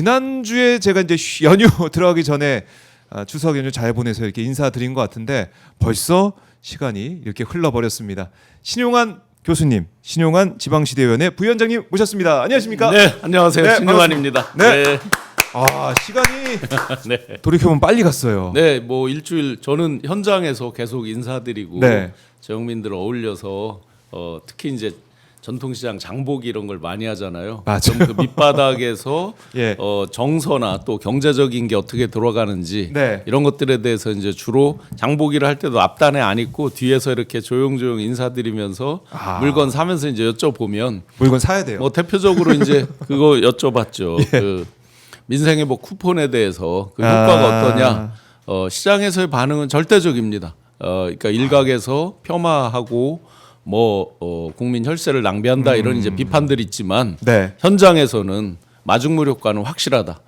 지난주에 제가 이제 연휴 들어가기 전에 추석 연휴 잘 보내서 이렇게 인사드린 것 같은데 벌써 시간이 이렇게 흘러버렸습니다. 신용환 교수님, 신용환 지방시대위원회 부위원장님 모셨습니다. 안녕하십니까? 네, 안녕하세요. 네, 신용환입니다. 네. 네. 시간이 네. 돌이켜보면 빨리 갔어요. 네, 뭐 일주일 저는 현장에서 계속 인사드리고 네. 지역민들 어울려서 특히 이제 전통시장 장보기 이런 걸 많이 하잖아요. 맞아요. 그럼 그 밑바닥에서 예. 정서나 또 경제적인 게 어떻게 돌아가는지 네. 이런 것들에 대해서 이제 주로 장보기를 할 때도 앞단에 안 있고 뒤에서 이렇게 조용조용 인사드리면서 물건 사면서 이제 여쭤보면 물건 사야 돼요. 뭐 대표적으로 이제 그거 여쭤봤죠. 예. 그 민생회복 쿠폰에 대해서 그 효과가 어떠냐? 시장에서의 반응은 절대적입니다. 그러니까 일각에서 폄하하고 국민 혈세를 낭비한다 이런 이제 비판들이 있지만 네. 현장에서는 마중물 효과는 확실하다.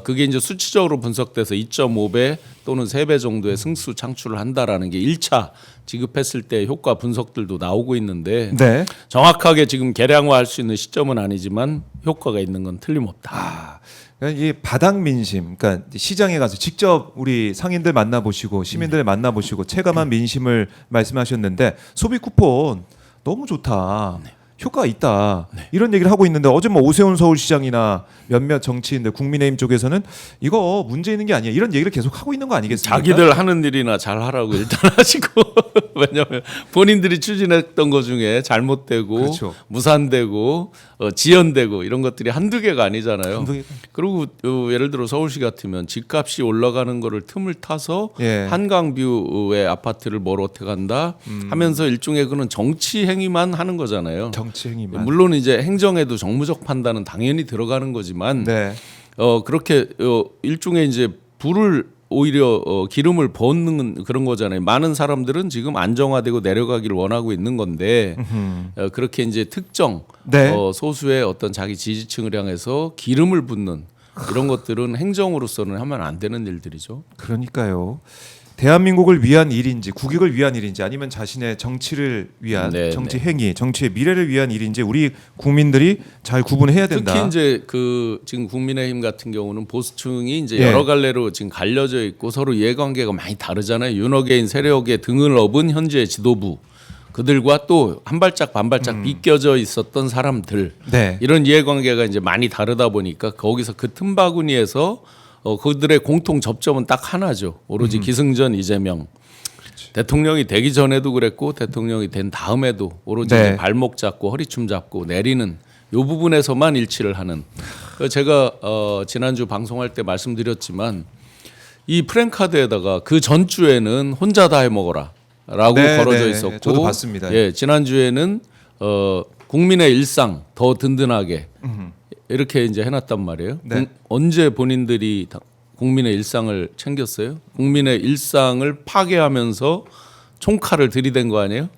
그게 이제 수치적으로 분석돼서 2.5배 또는 3배 정도의 승수 창출을 한다라는 게 1차 지급했을 때 효과 분석들도 나오고 있는데 네. 정확하게 지금 계량화할 수 있는 시점은 아니지만 효과가 있는 건 틀림없다. 그러니까 이 바닥 민심, 그러니까 시장에 가서 직접 우리 상인들 만나보시고 시민들 만나보시고 체감한 민심을 말씀하셨는데 소비 쿠폰 너무 좋다. 효과가 있다. 이런 얘기를 하고 있는데 어제 뭐 오세훈 서울시장이나 몇몇 정치인들 국민의힘 쪽에서는 이거 문제 있는 게 아니야. 이런 얘기를 계속 하고 있는 거 아니겠습니까? 자기들 하는 일이나 잘 하라고 일단 하시고 왜냐하면 본인들이 추진했던 것 중에 잘못되고 그렇죠. 무산되고 지연되고 이런 것들이 한두 개가 아니잖아요. 한두 개가. 그리고 예를 들어 서울시 같으면 집값이 올라가는 거를 틈을 타서 예. 한강뷰의 아파트를 뭘 어떻게 한다 하면서 일종의 그런 정치 행위만 하는 거잖아요. 정치 행위만. 물론 이제 행정에도 정무적 판단은 당연히 들어가는 거지만 네. 그렇게 일종의 이제 불을 오히려 기름을 붓는 그런 거잖아요. 많은 사람들은 지금 안정화되고 내려가기를 원하고 있는 건데 그렇게 이제 특정 네. 소수의 어떤 자기 지지층을 향해서 기름을 붓는 이런 것들은 행정으로서는 하면 안 되는 일들이죠. 그러니까요. 대한민국을 위한 일인지 국익을 위한 일인지 아니면 자신의 정치를 위한 네, 정치 행위, 정치의 미래를 위한 일인지 우리 국민들이 잘 구분해야 된다. 특히 이제 그 지금 국민의힘 같은 경우는 보수층이 이제 예. 여러 갈래로 지금 갈려져 있고 서로 이해관계가 많이 다르잖아요. 윤호개인 세력의 등을 업은 현재 지도부 그들과 또 한 발짝 반발짝 비껴져 있었던 사람들 네. 이런 이해관계가 이제 많이 다르다 보니까 거기서 그 틈바구니에서 그들의 공통 접점은 딱 하나죠. 오로지 기승전 이재명. 대통령이 되기 전에도 그랬고 대통령이 된 다음에도 오로지 네. 이제 발목 잡고 허리춤 잡고 내리는 이 부분에서만 일치를 하는. 제가 지난주 방송할 때 말씀드렸지만 이 프랭카드에다가 그 전주에는 혼자 다 해먹어라라고 네, 걸어져 네. 있었고, 저도 봤습니다. 예, 지난주에는 국민의 일상 더 든든하게 이렇게 이제 해놨단 말이에요. 네. 언제 본인들이 국민의 일상을 챙겼어요? 국민의 일상을 파괴하면서 총칼을 들이댄 거 아니에요?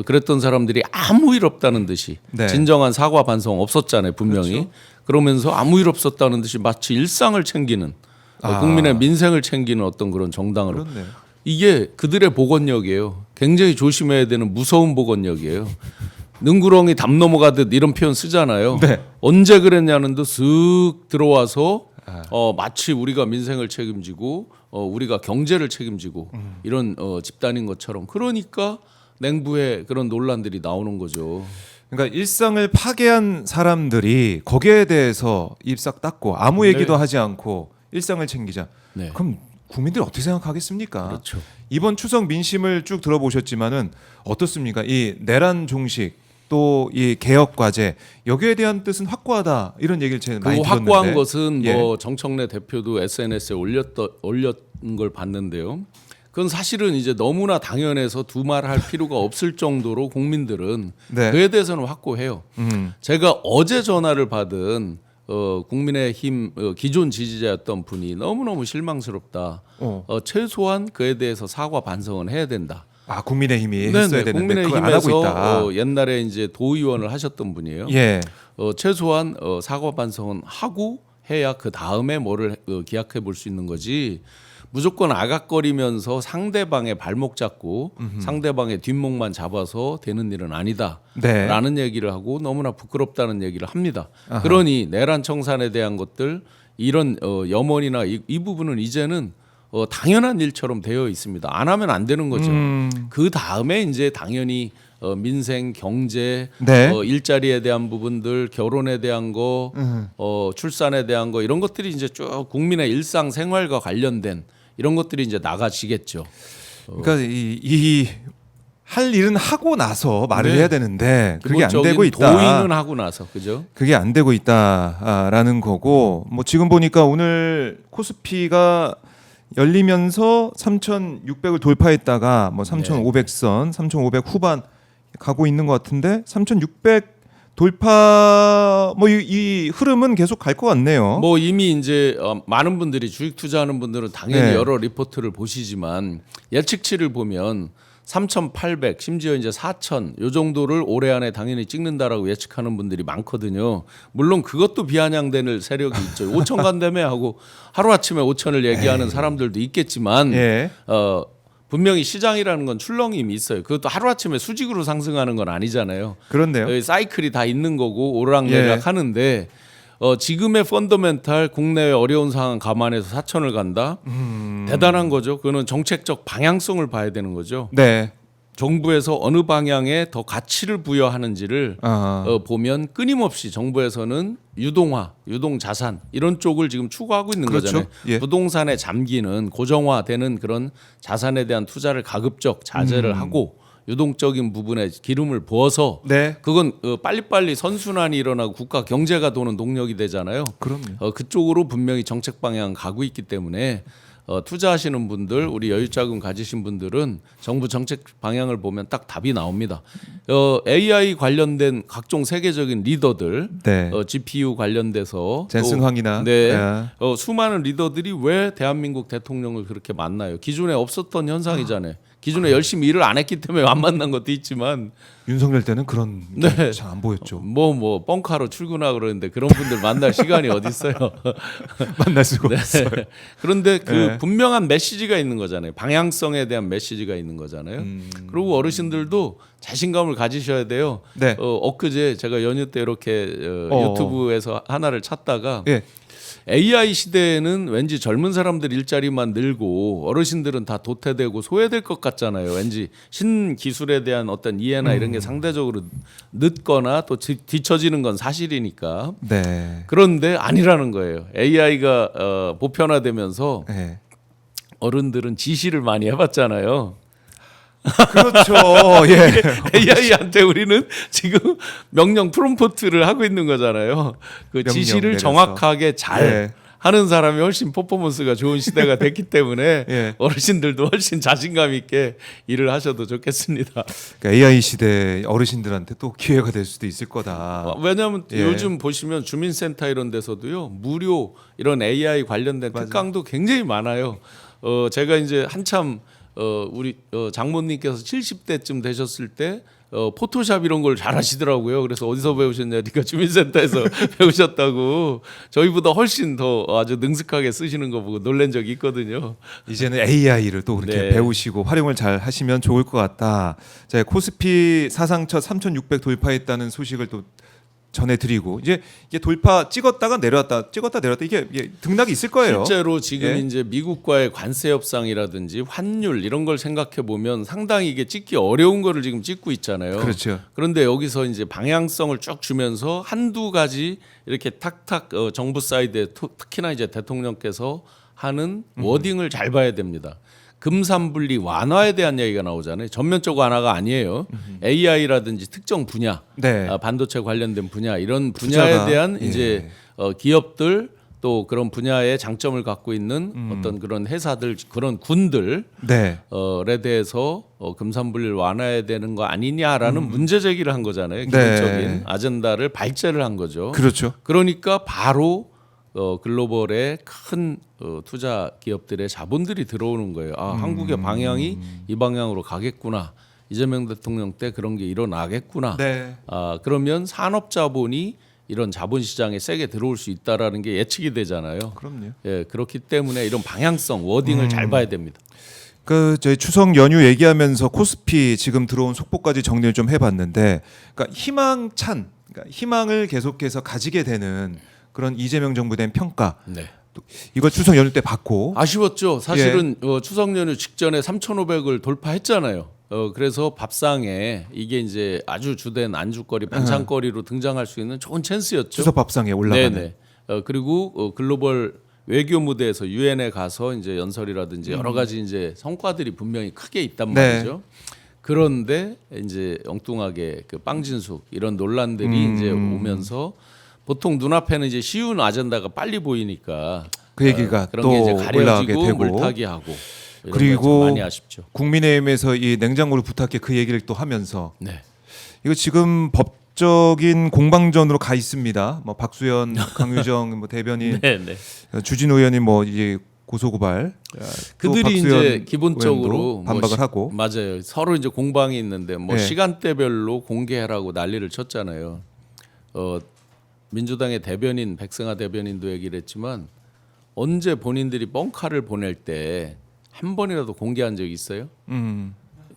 그랬던 사람들이 아무 일 없다는 듯이 네. 진정한 사과 반성 없었잖아요, 분명히. 그렇죠. 그러면서 아무 일 없었다는 듯이 마치 일상을 챙기는 국민의 민생을 챙기는 어떤 그런 정당으로. 그렇네요. 이게 그들의 복원력이에요. 굉장히 조심해야 되는 무서운 복원력이에요. 능구렁이 담 넘어가듯 이런 표현 쓰잖아요. 네. 언제 그랬냐는 듯 쓱 들어와서 마치 우리가 민생을 책임지고 우리가 경제를 책임지고 이런 집단인 것처럼 그러니까 냉부의 그런 논란들이 나오는 거죠. 그러니까 일상을 파괴한 사람들이 거기에 대해서 입 싹 닫고 아무 얘기도 하지 않고 일상을 챙기자. 네. 그럼 국민들이 어떻게 생각하겠습니까? 그렇죠. 이번 추석 민심을 쭉 들어보셨지만은 어떻습니까? 이 내란 종식 또 이 개혁 과제 여기에 대한 뜻은 확고하다 이런 얘기를 제가 많이 그 들었는데. 확고한 것은 예. 뭐 정청래 대표도 SNS에 올렸던 걸 봤는데요. 그건 사실은 이제 너무나 당연해서 두말할 필요가 없을 정도로 국민들은 네. 그에 대해서는 확고해요. 제가 어제 전화를 받은 국민의힘 기존 지지자였던 분이 너무너무 실망스럽다. 최소한 그에 대해서 사과 반성은 해야 된다. 국민의힘이 했어야 되는데 그걸 안 하고 있다. 국민의힘에서 옛날에 이제 도의원을 하셨던 분이에요. 예. 최소한 사과 반성은 하고 해야 그 다음에 뭐를 기약해 볼 수 있는 거지. 무조건 아각거리면서 상대방의 발목 잡고 상대방의 뒷목만 잡아서 되는 일은 아니다라는 네. 얘기를 하고 너무나 부끄럽다는 얘기를 합니다. 아하. 그러니 내란 청산에 대한 것들 이런 염원이나 이 부분은 이제는 당연한 일처럼 되어 있습니다. 안 하면 안 되는 거죠. 그 다음에 이제 당연히 민생, 경제, 네. 일자리에 대한 부분들, 결혼에 대한 거, 출산에 대한 거 이런 것들이 이제 쭉 국민의 일상 생활과 관련된 이런 것들이 이제 나가지겠죠. 그러니까 이 할 일은 하고 나서 말을 네. 해야 되는데 그게 안 되고 기본적인 있다. 도의는 하고 나서 그죠? 그게 안 되고 있다라는 거고 뭐 지금 보니까 오늘 코스피가 열리면서 3,600을 돌파했다가 뭐 3,500선, 3,500 후반 가고 있는 것 같은데 3,600 돌파 뭐 이 흐름은 계속 갈 것 같네요. 뭐 이미 이제 많은 분들이 주식 투자하는 분들은 당연히 네. 여러 리포트를 보시지만 예측치를 보면 3,800 심지어 이제 4,000 요 정도를 올해 안에 당연히 찍는다라고 예측하는 분들이 많거든요. 물론 그것도 비아냥되는 세력이 있죠. 5,000 간다며 하고 하루 아침에 5,000을 얘기하는 사람들도 있겠지만 예. 분명히 시장이라는 건 출렁임이 있어요. 그것도 하루 아침에 수직으로 상승하는 건 아니잖아요. 그렇네요. 사이클이 다 있는 거고 오르락내리락 하는데 지금의 펀더멘탈 국내의 어려운 상황 감안해서 4천을 간다. 대단한 거죠. 그거는 정책적 방향성을 봐야 되는 거죠. 네. 정부에서 어느 방향에 더 가치를 부여하는지를 보면 끊임없이 정부에서는 유동화, 유동자산 이런 쪽을 지금 추구하고 있는 그렇죠. 거잖아요. 예. 부동산에 잠기는 고정화되는 그런 자산에 대한 투자를 가급적 자제를 하고 유동적인 부분에 기름을 부어서 네. 그건 빨리빨리 선순환이 일어나고 국가 경제가 도는 동력이 되잖아요. 그럼요. 그쪽으로 분명히 정책 방향 가고 있기 때문에 투자하시는 분들, 우리 여유자금 가지신 분들은 정부 정책 방향을 보면 딱 답이 나옵니다. AI 관련된 각종 세계적인 리더들, 네. GPU 관련돼서 젠슨 또, 황이나 네, 야. 수많은 리더들이 왜 대한민국 대통령을 그렇게 만나요? 기존에 없었던 현상이잖아요. 기존에 열심히 일을 안 했기 때문에 안 만난 것도 있지만 윤석열 때는 그런 네. 잘 안 보였죠. 뭐 뻥카로 출근하고 그러는데 그런 분들 만날 시간이 어디 있어요? 만날 수가 없어요. 그런데 그 네. 분명한 메시지가 있는 거잖아요. 방향성에 대한 메시지가 있는 거잖아요. 그리고 어르신들도 자신감을 가지셔야 돼요. 네. 엊그제 제가 연휴 때 이렇게 유튜브에서 하나를 찾다가 예. AI 시대에는 왠지 젊은 사람들 일자리만 늘고 어르신들은 다 도태되고 소외될 것 같잖아요. 왠지 신기술에 대한 어떤 이해나 이런 게 상대적으로 늦거나 또 뒤처지는 건 사실이니까. 네. 그런데 아니라는 거예요. AI가 보편화되면서 네. 어른들은 지시를 많이 해봤잖아요. 그렇죠. 예. AI한테 우리는 지금 명령 프롬프트를 하고 있는 거잖아요. 그 명령 지시를 내려서. 정확하게 잘 네. 하는 사람이 훨씬 퍼포먼스가 좋은 시대가 됐기 때문에 예. 어르신들도 훨씬 자신감 있게 일을 하셔도 좋겠습니다. 그러니까 AI 시대 어르신들한테 또 기회가 될 수도 있을 거다. 왜냐하면 예. 요즘 보시면 주민센터 이런 데서도요 무료 이런 AI 관련된 맞아요. 특강도 굉장히 많아요. 제가 이제 한참 우리 장모님께서 70대쯤 되셨을 때 포토샵 이런 걸 잘하시더라고요. 그래서 어디서 배우셨냐니까 주민센터에서 배우셨다고 저희보다 훨씬 더 아주 능숙하게 쓰시는 거 보고 놀란 적이 있거든요. 이제는 AI를 또 그렇게 네. 배우시고 활용을 잘 하시면 좋을 것 같다. 자, 코스피 사상 첫 3,600 돌파했다는 소식을 또 전해드리고 이제 이게 돌파 찍었다가 내려왔다 찍었다 내려왔다 이게 등락이 있을 거예요. 실제로 지금 예. 이제 미국과의 관세 협상이라든지 환율 이런 걸 생각해 보면 상당히 이게 찍기 어려운 거를 지금 찍고 있잖아요. 그렇죠. 그런데 여기서 이제 방향성을 쭉 주면서 한두 가지 이렇게 탁탁 정부 사이드에 특히나 이제 대통령께서 하는 워딩을 잘 봐야 됩니다. 금산분리 완화에 대한 얘기가 나오잖아요. 전면적 완화가 아니에요. AI라든지 특정 분야, 네. 반도체 관련된 분야 이런 분야에 투자가, 대한 예. 이제 기업들 또 그런 분야의 장점을 갖고 있는 어떤 그런 회사들 그런 군들 네. 에 대해서 금산분리를 완화해야 되는 거 아니냐라는 문제 제기를 한 거잖아요. 기본적인 네. 아젠다를 발제를 한 거죠. 그렇죠. 그러니까 바로 글로벌의 큰 투자 기업들의 자본들이 들어오는 거예요. 아, 한국의 방향이 이 방향으로 가겠구나. 이재명 대통령 때 그런 게 일어나겠구나. 네. 그러면 산업 자본이 이런 자본시장에 세게 들어올 수 있다라는 게 예측이 되잖아요. 그럼요. 예, 그렇기 때문에 이런 방향성 워딩을 잘 봐야 됩니다. 그 저희 추석 연휴 얘기하면서 코스피 지금 들어온 속보까지 정리를 좀 해봤는데, 그러니까 희망찬, 그러니까 희망을 계속해서 가지게 되는 그런 이재명 정부에 대한 평가. 네. 이걸 추석 연휴 때 받고 아쉬웠죠. 사실은 추석 연휴 직전에 3,500을 돌파했잖아요. 그래서 밥상에 이게 이제 아주 주된 안주거리, 반찬거리로 등장할 수 있는 좋은 찬스였죠. 추석 밥상에 올라가는. 네네. 그리고 글로벌 외교 무대에서 유엔에 가서 이제 연설이라든지 여러 가지 이제 성과들이 분명히 크게 있단 네. 말이죠. 그런데 이제 엉뚱하게 그 빵진숙 이런 논란들이 이제 오면서 보통 눈앞에는 이제 쉬운 아젠다가 빨리 보이니까 그 얘기가 그런 또 게 이제 올라가게 가려지고 되고. 물타기 하고 그리고 많이 아쉽죠. 국민의힘에서 이 냉장고를 부탁해 그 얘기를 또 하면서 네. 이거 지금 법적인 공방전으로 가 있습니다. 뭐 박수현, 강유정 뭐 대변인, 네, 네. 주진우 의원이 뭐 이제 고소고발. 또 그들이 박수현 이제 기본적으로 의원도 반박을 하고. 맞아요. 서로 이제 공방이 있는데 뭐 네. 시간대별로 공개하라고 난리를 쳤잖아요. 민주당의 대변인 백승하 대변인도 얘기를 했지만 언제 본인들이 뻥카를 보낼 때 한 번이라도 공개한 적이 있어요?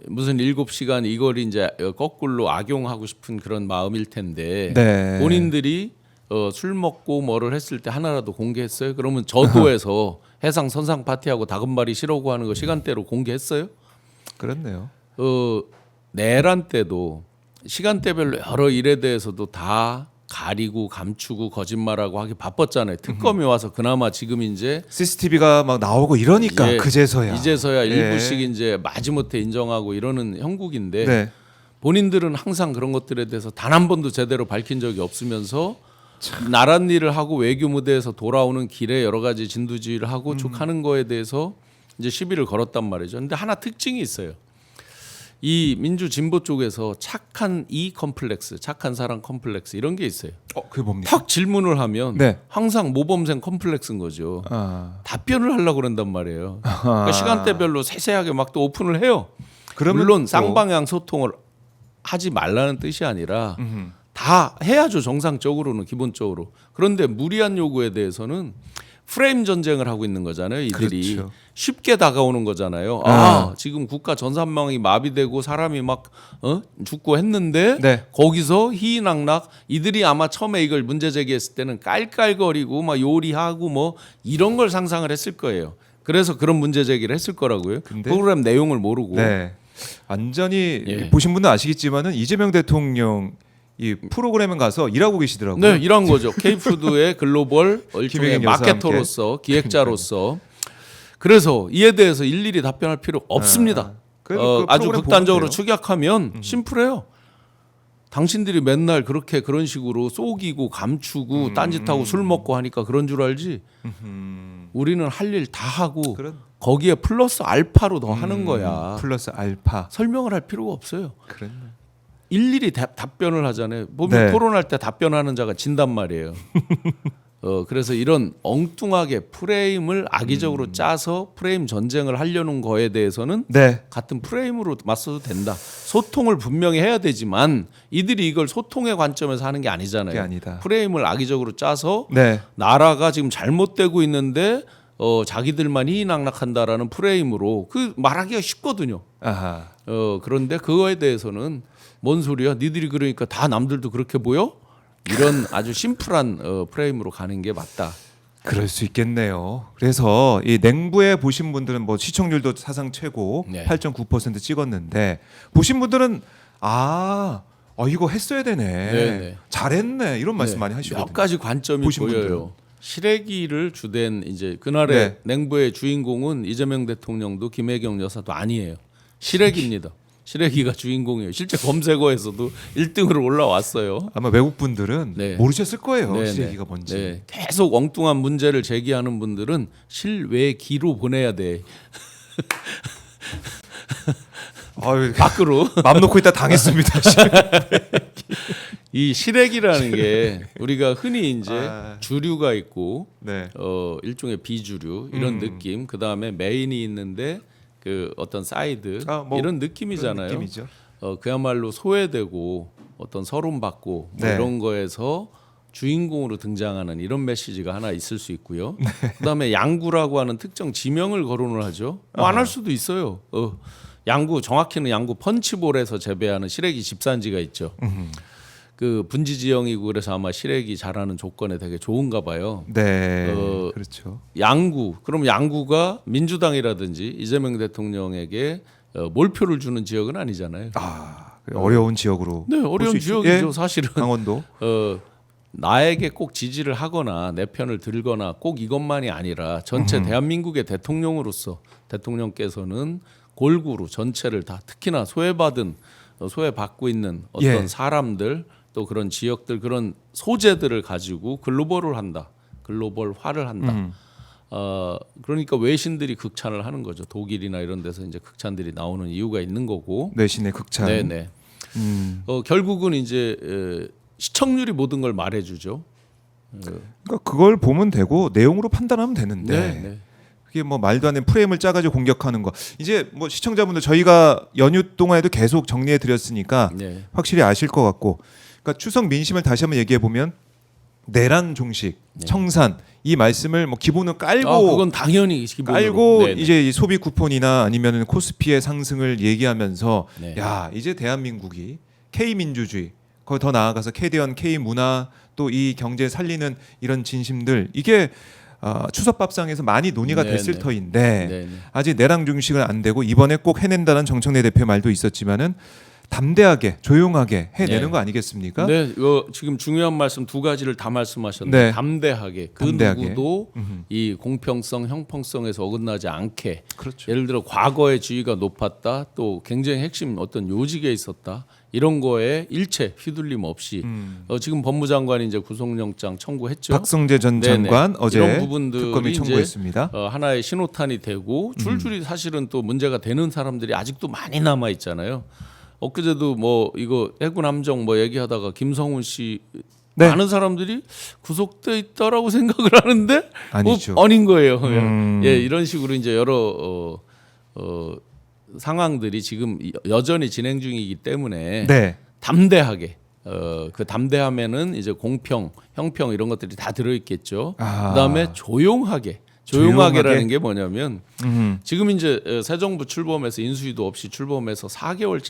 무슨 7시간 이걸 이제 거꾸로 악용하고 싶은 그런 마음일 텐데 네. 본인들이 술 먹고 뭐를 했을 때 하나라도 공개했어요? 그러면 저도에서 해상 선상 파티하고 다금바리 싫어고 하는 거 시간대로 공개했어요? 그렇네요. 내란 때도 시간대별로 여러 일에 대해서도 다 가리고 감추고 거짓말하고 하기 바빴잖아요. 특검이 와서 그나마 지금 이제 CCTV가 막 나오고 이러니까 이제 그제서야. 이제서야 예. 일부씩 이제 마지못해 인정하고 이러는 형국인데 네. 본인들은 항상 그런 것들에 대해서 단 한 번도 제대로 밝힌 적이 없으면서 나란 일을 하고 외교 무대에서 돌아오는 길에 여러 가지 진두지휘를 하고 쭉 하는 거에 대해서 이제 시비를 걸었단 말이죠. 근데 하나 특징이 있어요. 이 민주 진보 쪽에서 착한 이 컴플렉스, 착한 사람 컴플렉스 이런 게 있어요. 그게 뭡니까? 탁 질문을 하면 네. 항상 모범생 컴플렉스인 거죠. 아. 답변을 하려고 그런단 말이에요. 그러니까 시간대별로 세세하게 막 또 오픈을 해요. 그러면 물론 또- 쌍방향 소통을 하지 말라는 뜻이 아니라 다 해야죠. 정상적으로는 기본적으로. 그런데 무리한 요구에 대해서는 프레임 전쟁을 하고 있는 거잖아요. 이들이 그렇죠. 쉽게 다가오는 거잖아요. 아, 지금 국가 전산망이 마비되고 사람이 막 죽고 했는데 네. 거기서 희희낙낙 이들이 아마 처음에 이걸 문제 제기했을 때는 깔깔거리고 막 요리하고 뭐 이런 걸 상상을 했을 거예요. 그래서 그런 문제 제기를 했을 거라고요. 근데- 프로그램 내용을 모르고. 네. 완전히 예. 보신 분은 아시겠지만은 이재명 대통령 이 프로그램에 가서 일하고 계시더라고요. 네, 이런 거죠. K푸드의 글로벌 일종의 김혜경 여사와 마케터로서 기획자로서 그래서 이에 대해서 일일이 답변할 필요 없습니다. 그 아주 프로그램 극단적으로 보면 돼요. 축약하면 심플해요. 당신들이 맨날 그렇게 그런 식으로 속이고 감추고 딴짓하고 술 먹고 하니까 그런 줄 알지. 우리는 할 일 다 하고 그런- 거기에 플러스 알파로 더 하는 거야. 플러스 알파. 설명을 할 필요가 없어요. 그런. 일일이 답변을 하잖아요. 보면 네. 토론할 때 답변하는 자가 진단 말이에요. 그래서 이런 엉뚱하게 프레임을 악의적으로 짜서 프레임 전쟁을 하려는 거에 대해서는 네. 같은 프레임으로 맞서도 된다. 소통을 분명히 해야 되지만 이들이 이걸 소통의 관점에서 하는 게 아니잖아요. 그게 아니다. 프레임을 악의적으로 짜서 네. 나라가 지금 잘못되고 있는데 자기들만 희낙락한다라는 프레임으로 그 말하기가 쉽거든요. 아하. 그런데 그거에 대해서는 뭔 소리야? 니들이 그러니까 다 남들도 그렇게 보여? 이런 아주 심플한 프레임으로 가는 게 맞다. 그럴 수 있겠네요. 그래서 이 냉부에 보신 분들은 뭐 시청률도 사상 최고 네. 8.9% 찍었는데 보신 분들은 이거 했어야 되네. 네네. 잘했네. 이런 말씀 네, 많이 하시거든요. 몇 가지 관점이 보신 보여요. 분들은. 시래기를 주된 이제 그날의 네. 냉부의 주인공은 이재명 대통령도 김혜경 여사도 아니에요. 시래기입니다. 시래기가 주인공이에요. 실제 검색어에서도 1등으로 올라왔어요. 아마 외국 분들은 네. 모르셨을 거예요. 네, 시래기가 네. 뭔지. 네. 계속 엉뚱한 문제를 제기하는 분들은 실외기로 보내야 돼. 아유, 밖으로. 맘 놓고 있다 당했습니다. 이 시래기라는 게 우리가 흔히 이제 아. 주류가 있고 네. 일종의 비주류 이런 느낌. 그 다음에 메인이 있는데 그 어떤 사이드 뭐 이런 느낌이잖아요. 그런 느낌이죠. 그야말로 소외되고 어떤 서름받고 뭐 네. 이런 거에서 주인공으로 등장하는 이런 메시지가 하나 있을 수 있고요. 그다음에 양구라고 하는 특정 지명을 거론을 하죠. 뭐 안 할 수도 있어요. 양구 정확히는 양구 펀치볼에서 재배하는 시래기 집산지가 있죠. 그 분지 지형이고 그래서 아마 시래기 자라는 조건에 되게 좋은가 봐요. 네, 그렇죠. 양구 그럼 양구가 민주당이라든지 이재명 대통령에게 몰표를 주는 지역은 아니잖아요. 어려운 지역으로. 네, 볼 어려운 수 지역이죠. 예, 사실은 강원도. 나에게 꼭 지지를 하거나 내 편을 들거나 꼭 이것만이 아니라 전체 대한민국의 대통령으로서 대통령께서는 골고루 전체를 다 특히나 소외받고 있는 어떤 예. 사람들 또 그런 지역들 그런 소재들을 가지고 글로벌화를 한다. 그러니까 외신들이 극찬을 하는 거죠. 독일이나 이런 데서 이제 극찬들이 나오는 이유가 있는 거고. 내신의 극찬. 네네. 결국은 이제 시청률이 모든 걸 말해주죠. 그러니까 그걸 보면 되고 내용으로 판단하면 되는데 네. 그게 뭐 말도 안 되는 프레임을 짜가지고 공격하는 거. 이제 뭐 시청자분들 저희가 연휴 동안에도 계속 정리해 드렸으니까 네. 확실히 아실 것 같고. 그러니까 추석 민심을 다시 한번 얘기해 보면 내란 종식, 청산 이 말씀을 뭐 기본은 깔고 그건 당연히 기본으로. 깔고 네네. 이제 이 소비 쿠폰이나 아니면 코스피의 상승을 얘기하면서 네. 야 이제 대한민국이 K 민주주의 거기 더 나아가서 K대연 K 문화 또 이 경제 살리는 이런 진심들 이게 추석 밥상에서 많이 논의가 네네. 됐을 터인데 네네. 아직 내랑 중식은 안 되고 이번에 꼭 해낸다는 정청래 대표 말도 있었지만은 담대하게 조용하게 해내는 네. 거 아니겠습니까? 네, 이거 지금 중요한 말씀 두 가지를 다 말씀하셨는데 네. 담대하게 그 담대하게. 누구도 이 공평성, 형평성에서 어긋나지 않게. 그렇죠. 예를 들어 과거의 지위가 높았다, 또 굉장히 핵심 어떤 요직에 있었다 이런 거에 일체 휘둘림 없이 지금 법무장관이 이제 구속영장 청구했죠. 박성재 전 네네. 장관 어제 이런 부분들이 특검이 이제 청구했습니다. 하나의 신호탄이 되고 줄줄이 사실은 또 문제가 되는 사람들이 아직도 많이 남아 있잖아요. 엊그제도 뭐 이거 해군 함정 뭐 얘기하다가 김성훈 씨 네. 많은 사람들이 구속돼 있다라고 생각을 하는데 아니죠. 아닌 거예요. 예, 이런 식으로 이제 여러 상황들이 지금 여전히 진행 중이기 때문에 네. 담대하게 그 담대함에는 이제 공평, 형평 이런 것들이 다 들어 있겠죠. 그다음에 조용하게라는 게 뭐냐면 지금 이제 새 정부 출범해서 인수위도 없이 출범해서 4개월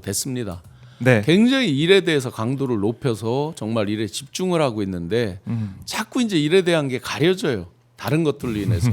됐습니다. 네. 굉장히 일에 대해서 강도를 높여서 정말 일에 집중을 하고 있는데 자꾸 이제 일에 대한 게 가려져요. 다른 것들로 인해서.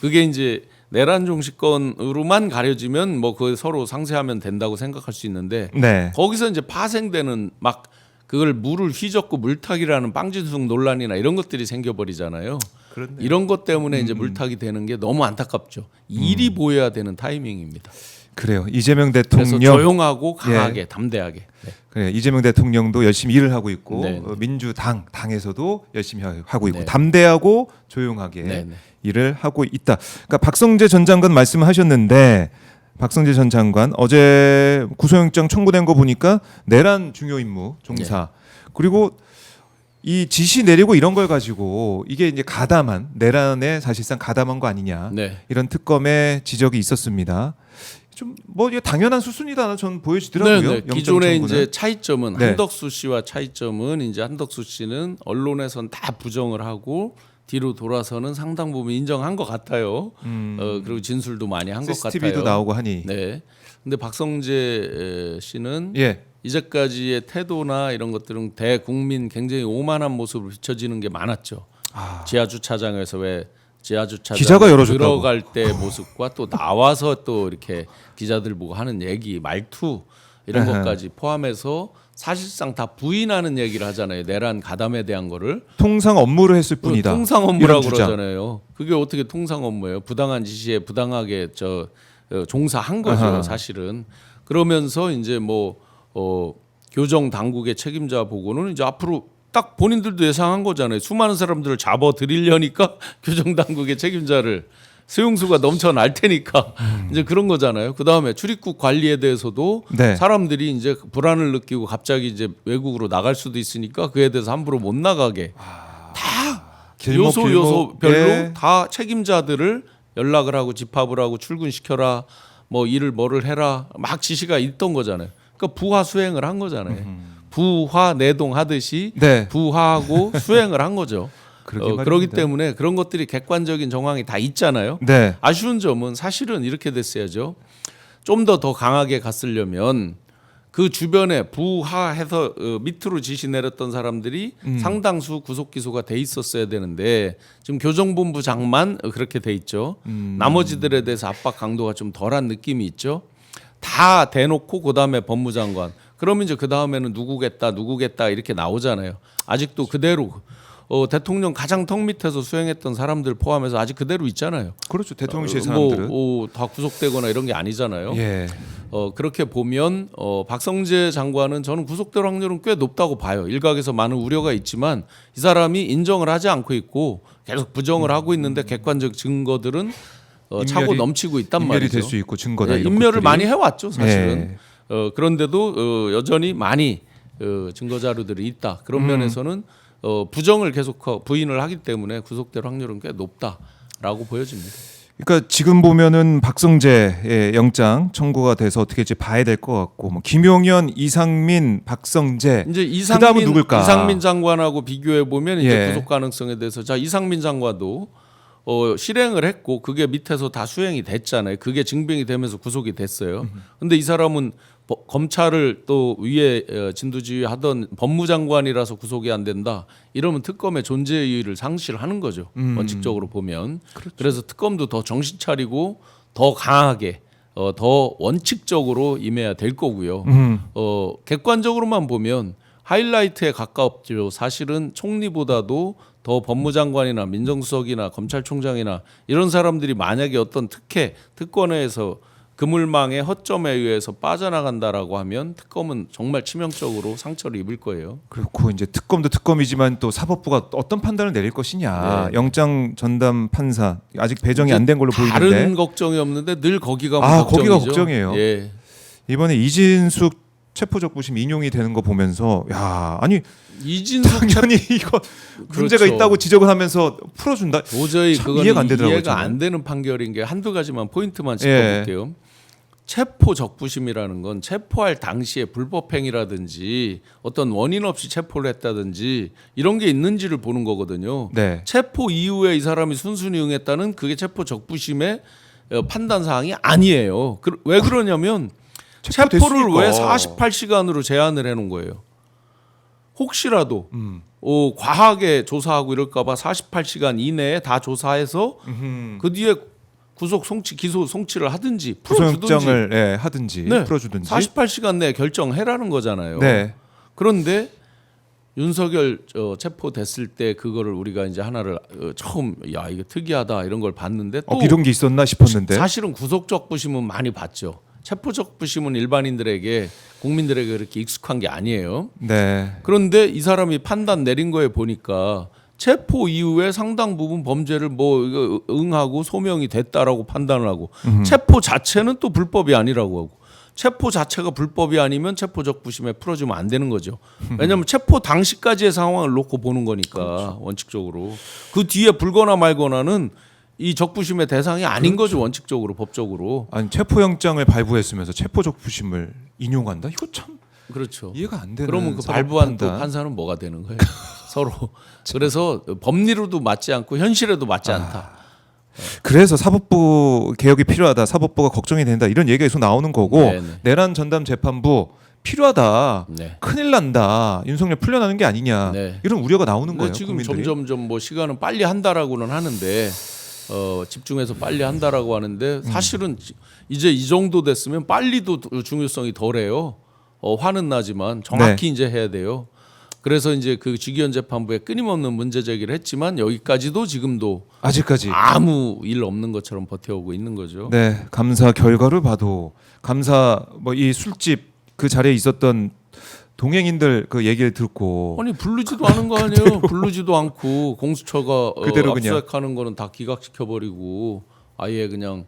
그게 이제 내란 종식건으로만 가려지면 뭐 그 서로 상쇄하면 된다고 생각할 수 있는데 네. 거기서 이제 파생되는 막 그걸 물을 휘젓고 물타기라는 빵진숙 논란이나 이런 것들이 생겨버리잖아요. 그렇네요. 이런 것 때문에 이제 물타기 되는 게 너무 안타깝죠. 일이 보여야 되는 타이밍입니다. 그래요. 이재명 그래서 대통령 조용하고 강하게 담대하게. 네. 그래 이재명 대통령도 열심히 일을 하고 있고 네. 민주당에서도 열심히 하고 있고 네. 담대하고 조용하게 네, 네. 일을 하고 있다. 그러니까 박성재 전 장관 말씀하셨는데 박성재 전 장관 어제 구속영장 청구된 거 보니까 내란 중요 임무 종사 그리고 이 지시 내리고 이런 걸 가지고 이게 이제 가담한 내란에 사실상 가담한 거 아니냐 네. 이런 특검의 지적이 있었습니다. 좀 뭐 이게 당연한 수순이다 전 보여지더라고요. 네, 네. 영장 기존의 청구는. 이제 차이점은 네. 한덕수 씨와 차이점은 이제 한덕수 씨는 언론에선 다 부정을 하고 뒤로 돌아서는 상당 부분 인정한 것 같아요. 그리고 진술도 많이 한 것 같아요. CCTV도 나오고 하니. 네. 근데 박성재 씨는 예. 이제까지의 태도나 이런 것들은 대국민 굉장히 오만한 모습으로 비춰지는 게 많았죠. 지하 주차장에서 왜 지하 주차장 기자가 열어줬다고. 들어갈 때 모습과 또 나와서 또 이렇게 기자들 보고 하는 얘기, 말투 이런 에헤. 것까지 포함해서 사실상 다 부인하는 얘기를 하잖아요. 내란 가담에 대한 거를 통상 업무를 했을 뿐이다. 통상 이런 업무라고 주장. 그러잖아요. 그게 어떻게 통상 업무예요? 부당한 지시에 부당하게 종사한 거죠, 아하. 사실은. 그러면서 이제 교정 당국의 책임자 보고는 이제 앞으로 딱 본인들도 예상한 거잖아요. 수많은 사람들을 잡아 들이려니까 교정 당국의 책임자를 수용수가 넘쳐날 테니까 이제 그런 거잖아요. 그 다음에 출입국 관리에 대해서도 네. 사람들이 이제 불안을 느끼고 갑자기 이제 외국으로 나갈 수도 있으니까 그에 대해서 함부로 못 나가게 요소별로 예. 다 책임자들을 연락을 하고 집합을 하고 출근시켜라 뭐를 해라 막 지시가 있던 거잖아요. 그러니까 부하 수행을 한 거잖아요. 부화 내동 하듯이 네. 부화하고 수행을 한 거죠. 그러게 그렇기 말입니다. 때문에 그런 것들이 객관적인 정황이 다 있잖아요. 네. 아쉬운 점은 사실은 이렇게 됐어야죠. 좀 더 강하게 갔으려면 그 주변에 부하해서 밑으로 지시 내렸던 사람들이 상당수 구속 기소가 돼 있었어야 되는데 지금 교정본부 장만 그렇게 돼 있죠. 나머지들에 대해서 압박 강도가 좀 덜한 느낌이 있죠. 다 대놓고 그다음에 법무장관. 그러면 이제 그다음에는 누구겠다 이렇게 나오잖아요. 아직도 그대로 대통령 가장 턱 밑에서 수행했던 사람들 포함해서 아직 그대로 있잖아요. 그렇죠. 대통령실 사람들은 다 구속되거나 이런 게 아니잖아요. 예. 그렇게 보면 박성재 장관은 저는 구속될 확률은 꽤 높다고 봐요. 일각에서 많은 우려가 있지만 이 사람이 인정을 하지 않고 있고 계속 부정을 하고 있는데 객관적 증거들은 차고 넘치고 있단 인멸이 말이죠. 될 수 있고 증거다 네, 이런 인멸을 것들이. 많이 해왔죠, 사실은. 예. 그런데도 여전히 많이 증거 자료들이 있다. 그런 면에서는 부정을 계속 부인을 하기 때문에 구속될 확률은 꽤 높다라고 보여집니다. 그러니까 지금 보면은 박성재의 영장 청구가 돼서 어떻게 이제 봐야 될 것 같고 뭐 김용현, 이상민, 박성재 이제 그다음은 누굴까? 이상민 장관하고 비교해 보면 이제 예. 구속 가능성에 대해서 자 이상민 장관도 실행을 했고 그게 밑에서 다 수행이 됐잖아요. 그게 증빙이 되면서 구속이 됐어요. 근데 이 사람은 검찰을 또 위에 진두지휘하던 법무장관이라서 구속이 안 된다. 이러면 특검의 존재의의를 상실하는 거죠. 원칙적으로 보면. 그렇죠. 그래서 특검도 더 정신 차리고 더 강하게 더 원칙적으로 임해야 될 거고요. 객관적으로만 보면 하이라이트에 가깝죠. 사실은 총리보다도 더 법무장관이나 민정수석이나 검찰총장이나 이런 사람들이 만약에 어떤 특권에서 그물망의 허점에 의해서 빠져나간다라고 하면 특검은 정말 치명적으로 상처를 입을 거예요. 그렇고 이제 특검도 특검이지만 또 사법부가 어떤 판단을 내릴 것이냐. 네. 영장 전담 판사 아직 배정이 안 된 걸로 다른 보이는데 걱정이 없는데 늘 거기가 거기가 걱정이죠. 걱정이에요. 예. 이번에 이진숙 체포적부심 인용이 되는 거 보면서 야 아니 이진숙 당연히 이거 문제가 그렇죠. 있다고 지적을 하면서 풀어준다. 도저히 참 그건 이해가 안 되더라고요, 이해가 저는. 안 되는 판결인 게 한두 가지만 포인트만 예. 짚어볼게요. 체포 적부심이라는 건 체포할 당시에 불법행위라든지 어떤 원인 없이 체포를 했다든지 이런 게 있는지를 보는 거거든요. 네. 체포 이후에 이 사람이 순순히 응했다는 그게 체포 적부심의 판단 사항이 아니에요. 왜 그러냐면 체포를 왜 48시간으로 제한을 해놓은 거예요. 혹시라도 과하게 조사하고 이럴까봐 48시간 이내에 다 조사해서 그 뒤에 구속 송치, 기소 송치를 하든지 풀어주든지 구속영장을 하든지 네. 풀어주든지. 48시간 내에 결정해라는 거잖아요. 네. 그런데 윤석열 체포됐을 때 그거를 우리가 이제 하나를 처음 야 이게 특이하다 이런 걸 봤는데 또 이런 게 있었나 싶었는데. 사실은 구속적 부심은 많이 봤죠. 체포적 부심은 일반인들에게 국민들에게 그렇게 익숙한 게 아니에요. 네. 그런데 이 사람이 판단 내린 거에 보니까 체포 이후에 상당 부분 범죄를 이거 응하고 소명이 됐다라고 판단을 하고 체포 자체는 또 불법이 아니라고 하고 체포 자체가 불법이 아니면 체포적 부심에 풀어주면 안 되는 거죠. 왜냐하면 체포 당시까지의 상황을 놓고 보는 거니까 그렇죠. 원칙적으로 그 뒤에 불거나 말거나는 이 적부심의 대상이 아닌 거죠 원칙적으로 법적으로. 아니 체포영장을 발부했으면서 체포적부심을 인용한다? 이거 참 그렇죠. 이해가 안 되는. 그러면 그 사법 발부한 또 판단. 판사는 뭐가 되는 거예요? 서로. 그래서 법리로도 맞지 않고 현실에도 맞지 않다. 그래서 사법부 개혁이 필요하다. 사법부가 걱정이 된다. 이런 얘기가 계속 나오는 거고 네네. 내란 전담 재판부 필요하다. 네. 큰일 난다. 윤석열 풀려나는 게 아니냐. 네. 이런 우려가 나오는 근데 거예요. 지금 국민들이. 점점 시간은 빨리 한다라고는 하는데 집중해서 빨리 한다라고 하는데 사실은 이제 이 정도 됐으면 빨리도 중요성이 덜해요. 화는 나지만 정확히 이제 해야 돼요. 그래서 이제 그 주기현 재판부에 끊임없는 문제 제기를 했지만 여기까지도 지금도 아직까지 아무 일 없는 것처럼 버텨오고 있는 거죠. 네 감사 결과를 봐도 감사 이 술집 그 자리에 있었던 동행인들 그 얘기를 듣고 아니 부르지도 않은 거 아니에요. 부르지도 않고 공수처가 그대로 그냥. 압수수색하는 거는 다 기각시켜 버리고 아예 그냥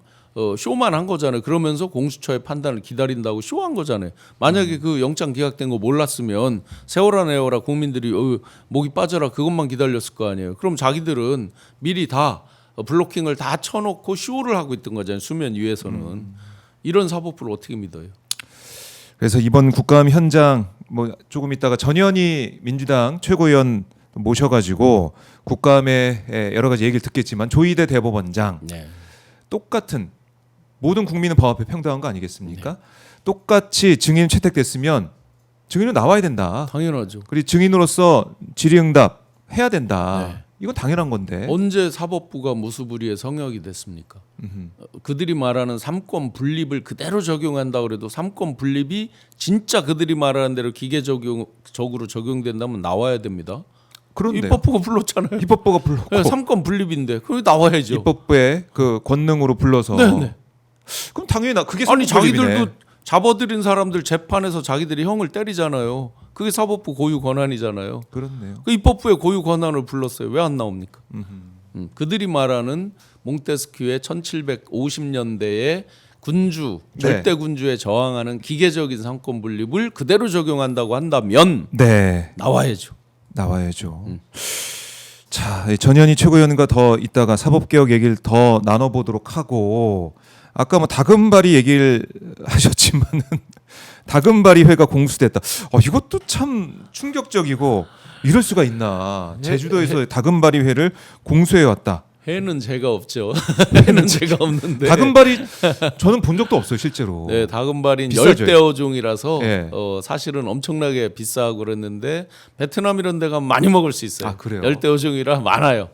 쇼만 한 거잖아요. 그러면서 공수처의 판단을 기다린다고 쇼한 거잖아요. 만약에 그 영장 기각된 거 몰랐으면 세워라 내워라 국민들이 목이 빠져라 그것만 기다렸을 거 아니에요. 그럼 자기들은 미리 다 블로킹을 다 쳐놓고 쇼를 하고 있던 거잖아요. 수면 위에서는. 이런 사법부를 어떻게 믿어요? 그래서 이번 국감 현장 뭐 조금 있다가 전현희 민주당 최고위원 모셔가지고 국감에 여러 가지 얘기를 듣겠지만 조희대 대법원장 네. 똑같은 모든 국민은 법 앞에 평등한 거 아니겠습니까? 똑같이 증인 채택됐으면 증인은 나와야 된다. 당연하죠. 그리고 증인으로서 질의응답 해야 된다. 네. 이건 당연한 건데. 언제 사법부가 무수부리의 성역이 됐습니까? 그들이 말하는 삼권 분립을 그대로 적용한다 그래도 삼권 분립이 진짜 그들이 말하는 대로 기계적으로 적용된다면 나와야 됩니다. 그런데 입법부가 불렀잖아요. 입법부가 불렀고 네, 삼권 분립인데 그게 나와야죠. 입법부의 그 권능으로 불러서 네. 그럼 당연히 그게 아니 사법부입이네. 자기들도 잡아들인 사람들 재판에서 자기들이 형을 때리잖아요. 그게 사법부 고유 권한이잖아요. 그렇네요. 그 입법부의 고유 권한을 불렀어요. 왜 안 나옵니까? 그들이 말하는 몽테스큐의 1750년대의 군주, 네. 절대 군주에 저항하는 기계적인 삼권 분립을 그대로 적용한다고 한다면 네. 나와야죠. 나와야죠. 자, 전현희 최고위원과 더 이따가 사법개혁 얘기를 더 나눠보도록 하고 아까 뭐 다금바리 얘기를 하셨지만은 다금바리회가 공수됐다. 이것도 참 충격적이고 이럴 수가 있나. 제주도에서 다금바리회를 공수해 왔다. 해는 제가 없죠. 해는 제가 없는데. 다금바리 저는 본 적도 없어요 실제로. 네, 다금바리는 비싸죠? 열대어종이라서 네. 사실은 엄청나게 비싸고 그랬는데 베트남 이런 데 가면 많이 먹을 수 있어요. 아, 그래요? 열대어종이라 많아요.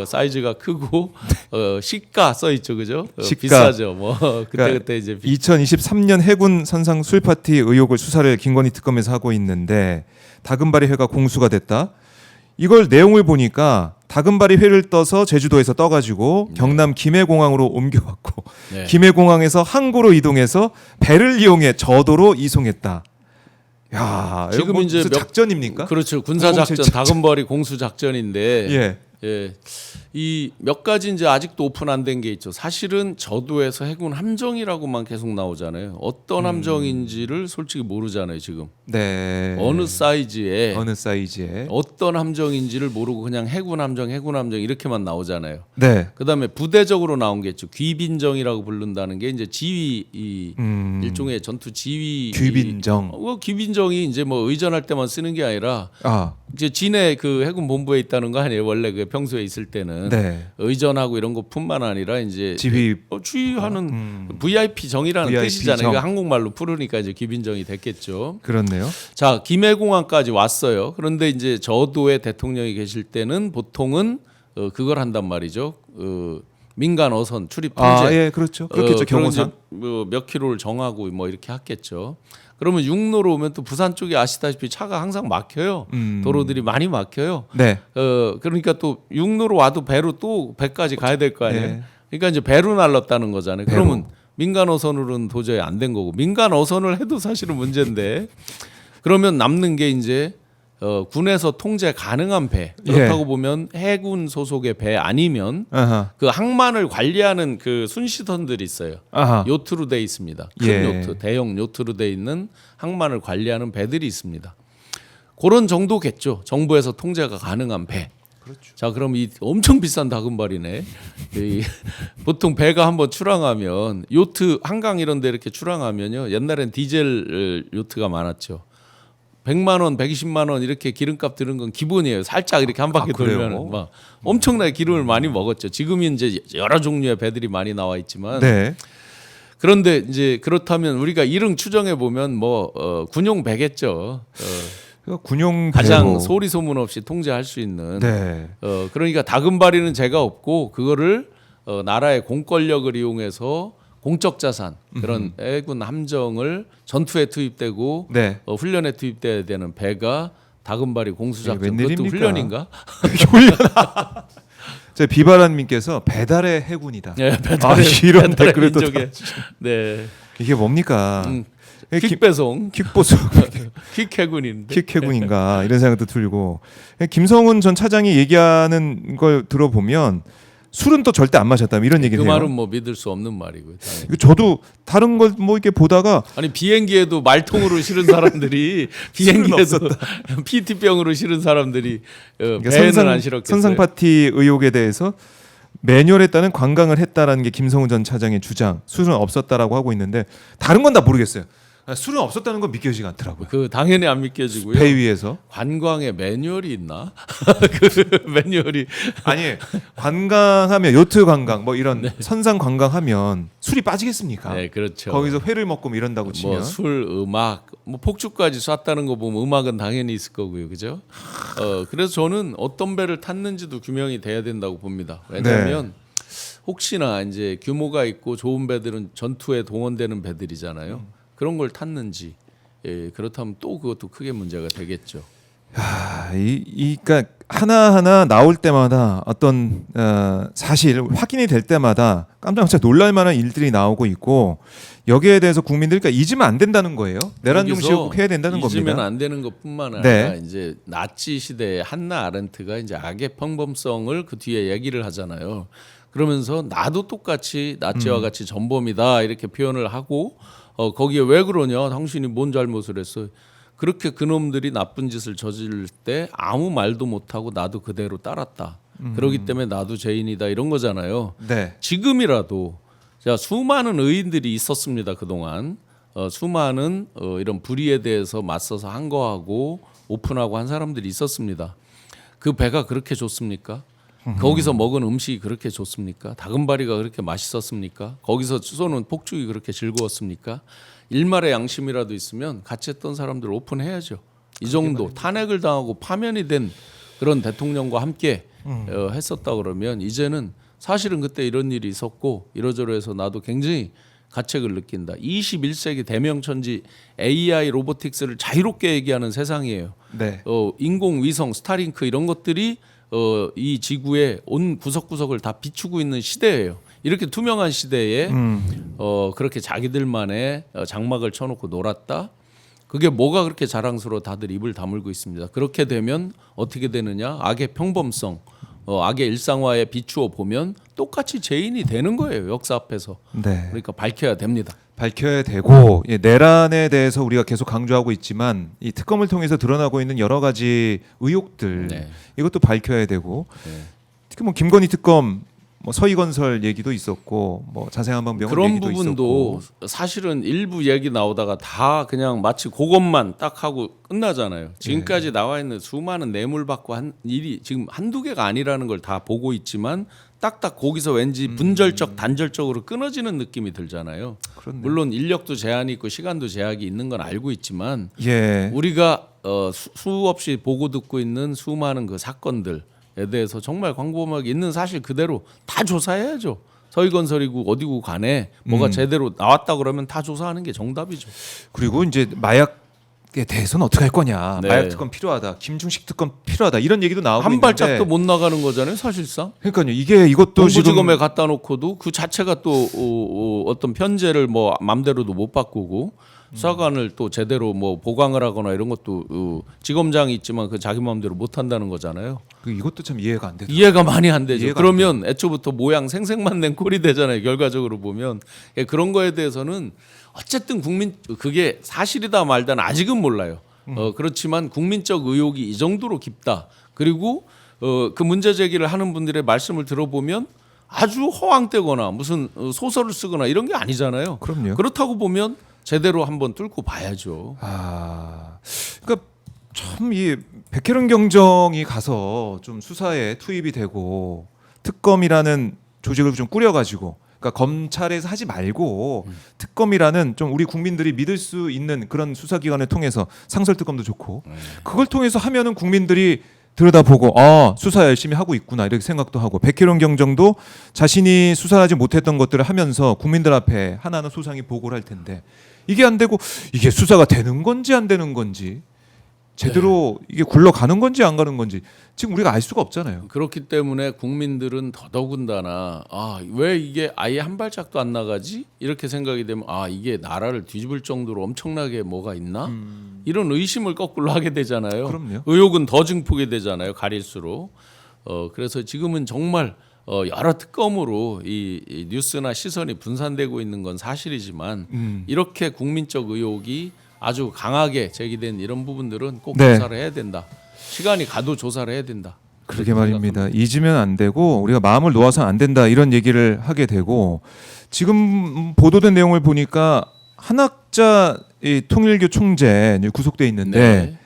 사이즈가 크고 시가 써 있죠, 그죠? 시가. 비싸죠. 뭐 그때 그러니까 그때 이제 2023년 해군 선상 술 파티 의혹을 수사를 김건희 특검에서 하고 있는데 다금바리회가 공수가 됐다. 이걸 내용을 보니까 다금바리회를 떠서 제주도에서 떠가지고 경남 김해공항으로 옮겨왔고 네. 김해공항에서 항구로 이동해서 배를 이용해 저도로 이송했다. 야, 지금 이거 뭐 이제 무슨 작전입니까? 그렇죠. 군사 작전, 007 다금바리 공수 작전인데 예. 예. 이 몇 가지 이제 아직도 오픈 안 된 게 있죠. 사실은 저도에서 해군 함정이라고만 계속 나오잖아요. 어떤 함정인지를 솔직히 모르잖아요, 지금. 네. 어느 사이즈에 어느 사이즈에. 어떤 함정인지를 모르고 그냥 해군 함정 이렇게만 나오잖아요. 네. 그다음에 부대적으로 나온 게 있죠. 귀빈정이라고 부른다는 게 이제 지휘 일종의 전투 지휘 귀빈정. 귀빈정이 이제 뭐 의전할 때만 쓰는 게 아니라 아, 이제 진해 그 해군 본부에 있다는 거 아니에요. 원래 그 평소에 있을 때는 네. 의전하고 이런 것뿐만 아니라 이제 지휘. 주의하는 VIP 정이라는 VIP 뜻이잖아요. 정. 이거 한국말로 풀으니까 이제 귀빈정이 됐겠죠. 그렇네요. 자, 김해공항까지 왔어요. 그런데 이제 저도에 대통령이 계실 때는 보통은 그걸 한단 말이죠. 민간 어선 출입 통제. 아, 예, 그렇죠. 그렇겠죠. 경호상. 몇 킬로를 정하고 뭐 이렇게 했겠죠. 그러면 육로로 오면 또 부산 쪽에 아시다시피 차가 항상 막혀요. 도로들이 많이 막혀요. 네. 그러니까 또 육로로 와도 배로 또 배까지 가야 될 거 아니에요. 네. 그러니까 이제 배로 날랐다는 거잖아요. 배로. 그러면 민간 어선으로는 도저히 안 된 거고 민간 어선을 해도 사실은 문제인데 그러면 남는 게 이제 군에서 통제 가능한 배. 그렇다고 예. 보면 해군 소속의 배 아니면 아하. 그 항만을 관리하는 그 순시선들이 있어요. 아하. 요트로 돼 있습니다. 큰 예. 요트, 대형 요트로 돼 있는 항만을 관리하는 배들이 있습니다. 그런 정도겠죠. 정부에서 통제가 가능한 배. 그렇죠. 자, 그럼 이 엄청 비싼 다금바리네. 보통 배가 한번 출항하면 요트 한강 이런 데 이렇게 출항하면요. 옛날엔 디젤 요트가 많았죠. 100만 원, 120만 원 이렇게 기름값 드는 건 기본이에요. 살짝 이렇게 한 바퀴 그래요? 돌면 막 엄청나게 기름을 많이 먹었죠. 지금은 이제 여러 종류의 배들이 많이 나와 있지만 네. 그런데 이제 그렇다면 우리가 일흥 추정해 보면 뭐 군용 배겠죠. 그러니까 군용 가장 배로. 소리 소문 없이 통제할 수 있는. 네. 그러니까 다금바리는 제가 없고 그거를 나라의 공권력을 이용해서 공적 자산 그런 해군 함정을 전투에 투입되고 네. 훈련에 투입돼야 되는 배가 다금바리 공수작전. 이게 그것도 웬일입니까? 훈련인가? 제 비바람님께서 배달의 해군이다. 네, 아, 이런 댓글을 또 민족의 네. 이게 뭡니까? 킥배송, 킥보수, 킥해군인데. 킥해군인가 이런 생각도 들고 김성훈 전 차장이 얘기하는 걸 들어보면 술은 또 절대 안 마셨다 이런 얘기를 그 해요. 말은 뭐 믿을 수 없는 말이고요. 당연히. 이거 저도 다른 걸 뭐 이렇게 보다가 아니 비행기에도 말통으로 실은 사람들이 비행기에도 PT병으로 실은 사람들이 배에는 안 실었겠어요. 선상 파티 의혹에 대해서 매뉴얼에 따른 관광을 했다라는 게 김성훈 전 차장의 주장. 술은 없었다라고 하고 있는데 다른 건 다 모르겠어요. 술은 없었다는 건 믿겨지가 않더라고요. 그 당연히 안 믿겨지고요. 배 위에서 관광에 매뉴얼이 있나? 그 매뉴얼이 아니 관광하면 요트 관광 뭐 이런 선상 관광하면 술이 빠지겠습니까? 네, 그렇죠. 거기서 회를 먹고 뭐 이런다고 치면 뭐 술, 음악, 뭐 폭주까지 쐈다는 거 보면 음악은 당연히 있을 거고요, 그죠? 그래서 저는 어떤 배를 탔는지도 규명이 돼야 된다고 봅니다. 왜냐하면 혹시나 이제 규모가 있고 좋은 배들은 전투에 동원되는 배들이잖아요. 그런 걸 탔는지, 그렇다면 또 그것도 크게 문제가 되겠죠. 그러니까 하나하나 나올 때마다 어떤 사실 확인이 될 때마다 깜짝깜짝 놀랄 만한 일들이 나오고 있고 여기에 대해서 국민들이 그러니까 잊으면 안 된다는 거예요. 내란 종식 해야 된다는 잊으면 겁니다. 안 되는 것뿐만 아니라 네. 이제 나치 시대에 한나 아렌트가 이제 악의 평범성을 그 뒤에 얘기를 하잖아요. 그러면서 나도 똑같이 나치와 같이 전범이다 이렇게 표현을 하고 거기에 왜 그러냐? 당신이 뭔 잘못을 했어? 그렇게 그놈들이 나쁜 짓을 저지를 때 아무 말도 못하고 나도 그대로 따랐다. 그러기 때문에 나도 죄인이다 이런 거잖아요. 네. 지금이라도 자, 수많은 의인들이 있었습니다. 그동안 수많은 이런 불의에 대해서 맞서서 항거하고 오픈하고 한 사람들이 있었습니다. 그 배가 그렇게 좋습니까? 거기서 먹은 음식이 그렇게 좋습니까? 다금바리가 그렇게 맛있었습니까? 거기서 쏘는 폭죽이 그렇게 즐거웠습니까? 일말의 양심이라도 있으면 같이 했던 사람들 오픈해야죠. 이 정도 탄핵을 당하고 파면이 된 그런 대통령과 함께 했었다 그러면 이제는 사실은 그때 이런 일이 있었고 이러저러해서 나도 굉장히 가책을 느낀다. 21세기 대명천지 AI 로보틱스를 자유롭게 얘기하는 세상이에요. 네. 인공위성 스타링크 이런 것들이 이 지구의 온 구석구석을 다 비추고 있는 시대예요. 이렇게 투명한 시대에 그렇게 자기들만의 장막을 쳐놓고 놀았다. 그게 뭐가 그렇게 자랑스러워 다들 입을 다물고 있습니다. 그렇게 되면 어떻게 되느냐? 악의 평범성, 악의 일상화에 비추어 보면 똑같이 죄인이 되는 거예요. 역사 앞에서. 네. 그러니까 밝혀야 됩니다. 밝혀야 되고 내란에 대해서 우리가 계속 강조하고 있지만 이 특검을 통해서 드러나고 있는 여러 가지 의혹들 네. 이것도 밝혀야 되고 네. 특히 뭐 김건희 특검 뭐 서희건설 얘기도 있었고 뭐 자생한방병원 그런 얘기도 부분도 있었고 사실은 일부 얘기 나오다가 다 그냥 마치 그것만 딱 하고 끝나잖아요. 지금까지 나와 있는 수많은 뇌물 받고 한 일이 지금 한두 개가 아니라는 걸 다 보고 있지만 딱딱 거기서 왠지 분절적 단절적으로 끊어지는 느낌이 들잖아요. 그렇네요. 물론 인력도 제한이 있고 시간도 제약이 있는 건 알고 있지만 예. 우리가 수없이 보고 듣고 있는 수많은 그 사건들에 대해서 정말 광범하게 있는 사실 그대로 다 조사해야죠. 서희건설이고 어디고 간에 뭐가 제대로 나왔다 그러면 다 조사하는 게 정답이죠. 그리고 이제 마약에 대해서는 어떻게 할 거냐. 네. 마약 특검 필요하다. 김중식 특검 필요하다. 이런 얘기도 나오고 한 있는데 발짝도 못 나가는 거잖아요, 사실상. 그러니까요. 이것도 지금 동부지검에 갖다 놓고도 그 자체가 또 어떤 편제를 뭐 맘대로도 못 바꾸고 수사관을 또 제대로 뭐 보강을 하거나 이런 것도 지검장이 있지만 그 자기 마음대로 못 한다는 거잖아요. 이것도 참 이해가 안 되더라고요. 이해가 많이 안 되죠. 이해가 그러면 애초부터 모양 생색만 낸 꼴이 되잖아요. 결과적으로 보면 그런 거에 대해서는 어쨌든 국민 그게 사실이다 말다는 아직은 몰라요. 그렇지만 국민적 의혹이 이 정도로 깊다. 그리고 그 문제 제기를 하는 분들의 말씀을 들어보면 아주 허황되거나 무슨 소설을 쓰거나 이런 게 아니잖아요. 그럼요. 그렇다고 보면 제대로 한번 뚫고 봐야죠. 그러니까 참 이 백혜련 경정이 가서 좀 수사에 투입이 되고 특검이라는 조직을 좀 꾸려가지고 그러니까 검찰에서 하지 말고 특검이라는 좀 우리 국민들이 믿을 수 있는 그런 수사기관을 통해서 상설특검도 좋고 그걸 통해서 하면은 국민들이 들여다보고 수사 열심히 하고 있구나 이렇게 생각도 하고 백혜련 경정도 자신이 수사하지 못했던 것들을 하면서 국민들 앞에 하나하나 소상히 보고를 할 텐데 이게 안 되고 이게 수사가 되는 건지 안 되는 건지 제대로 이게 굴러가는 건지 안 가는 건지 지금 우리가 알 수가 없잖아요. 그렇기 때문에 국민들은 더더군다나 왜 이게 아예 한 발짝도 안 나가지? 이렇게 생각이 되면 이게 나라를 뒤집을 정도로 엄청나게 뭐가 있나? 이런 의심을 거꾸로 하게 되잖아요. 그럼요. 의혹은 더 증폭이 되잖아요. 가릴수록. 그래서 지금은 정말 여러 특검으로 이 뉴스나 시선이 분산되고 있는 건 사실이지만 이렇게 국민적 의혹이 아주 강하게 제기된 이런 부분들은 꼭 네. 조사를 해야 된다. 시간이 가도 조사를 해야 된다. 그러게 말입니다. 잊으면 안 되고 우리가 마음을 놓아서 안 된다 이런 얘기를 하게 되고 지금 보도된 내용을 보니까 한학자 이 통일교 총재 이제 구속돼 있는데 네.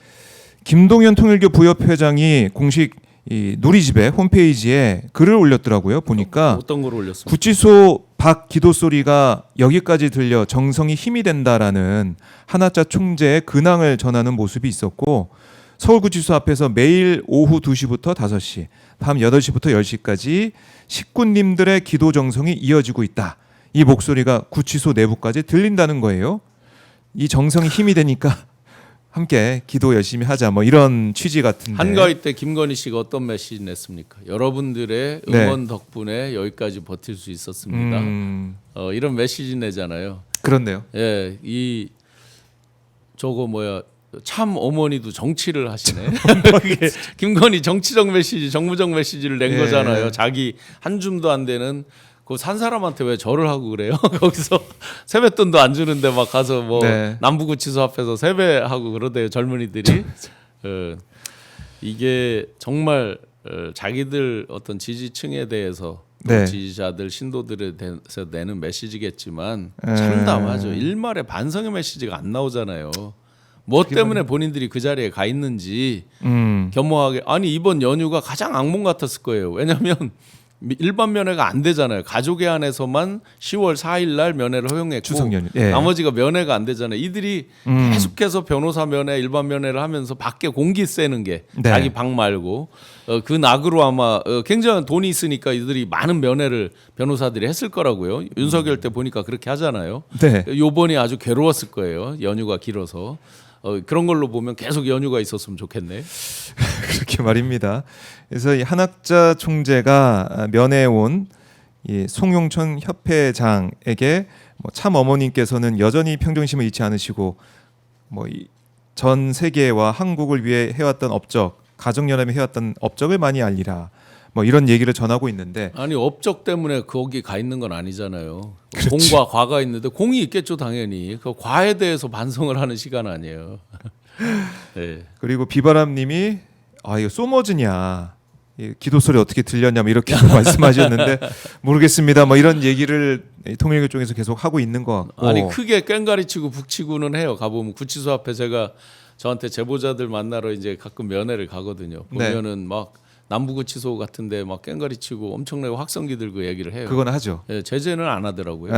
김동연 통일교 부협회장이 공식 이 누리집에 홈페이지에 글을 올렸더라고요. 보니까 어떤 걸 올렸습니까? 구치소 밖 기도 소리가 여기까지 들려 정성이 힘이 된다라는 한학자 총재의 근황을 전하는 모습이 있었고 서울구치소 앞에서 매일 오후 2시부터 5시, 밤 8시부터 10시까지 식구님들의 기도 정성이 이어지고 있다. 이 목소리가 구치소 내부까지 들린다는 거예요. 이 정성이 힘이 되니까 함께 기도 열심히 하자. 뭐 이런 취지 같은데. 한가위 때 김건희 씨가 어떤 메시지 냈습니까? 여러분들의 응원 덕분에 여기까지 버틸 수 있었습니다. 이런 메시지 내잖아요. 그렇네요. 예, 이 저거 뭐야? 참 어머니도 정치를 하시네. 그게 김건희 정치적 메시지, 정무적 메시지를 낸 예. 거잖아요. 자기 한 줌도 안 되는 그 산 사람한테 왜 절을 하고 그래요? 거기서 세뱃돈도 안 주는데 막 가서 뭐 네. 남부구치소 앞에서 세배하고 그러대요 젊은이들이. 이게 정말 자기들 어떤 지지층에 대해서 또 네. 지지자들 신도들에 대해서 내는 메시지겠지만 참담하죠. 일말의 반성의 메시지가 안 나오잖아요. 뭐 때문에 본인들이 그 자리에 가 있는지 겸허하게 아니 이번 연휴가 가장 악몽 같았을 거예요. 왜냐하면 일반 면회가 안 되잖아요. 가족회 안에서만 10월 4일 날 면회를 허용했고 추석 연휴. 예. 나머지가 면회가 안 되잖아요. 이들이 계속해서 변호사 면회, 일반 면회를 하면서 밖에 공기 쐬는 게 네. 자기 방 말고 그 낙으로 아마 굉장한 돈이 있으니까 이들이 많은 면회를 변호사들이 했을 거라고요. 윤석열 때 보니까 그렇게 하잖아요. 네. 요번이 아주 괴로웠을 거예요. 연휴가 길어서. 그런 걸로 보면 계속 연휴가 있었으면 좋겠네. 그렇게 말입니다. 그래서 이 한학자 총재가 면회에 온 이 송용천 협회장에게 뭐 참 어머님께서는 여전히 평정심을 잃지 않으시고 뭐 전 세계와 한국을 위해 해왔던 업적, 가정연합이 해왔던 업적을 많이 알리라. 뭐 이런 얘기를 전하고 있는데 아니 업적 때문에 거기 가 있는 건 아니잖아요. 그렇지. 공과 과가 있는데 공이 있겠죠 당연히. 그 과에 대해서 반성을 하는 시간 아니에요. 네. 그리고 비바람님이 아 이거 소머즈냐 이 기도 소리 어떻게 들렸냐 뭐 이렇게 말씀하셨는데 모르겠습니다. 뭐 이런 얘기를 통일교 쪽에서 계속 하고 있는 것 같고 아니 크게 꽹가리치고 북치고는 해요. 가보면 구치소 앞에 제가 저한테 제보자들 만나러 이제 가끔 면회를 가거든요. 네. 보면은 막 남부구치소 같은데 막 꽹가리치고 엄청나게 확성기 들고 얘기를 해요. 그건 하죠. 예, 제재는 안 하더라고요.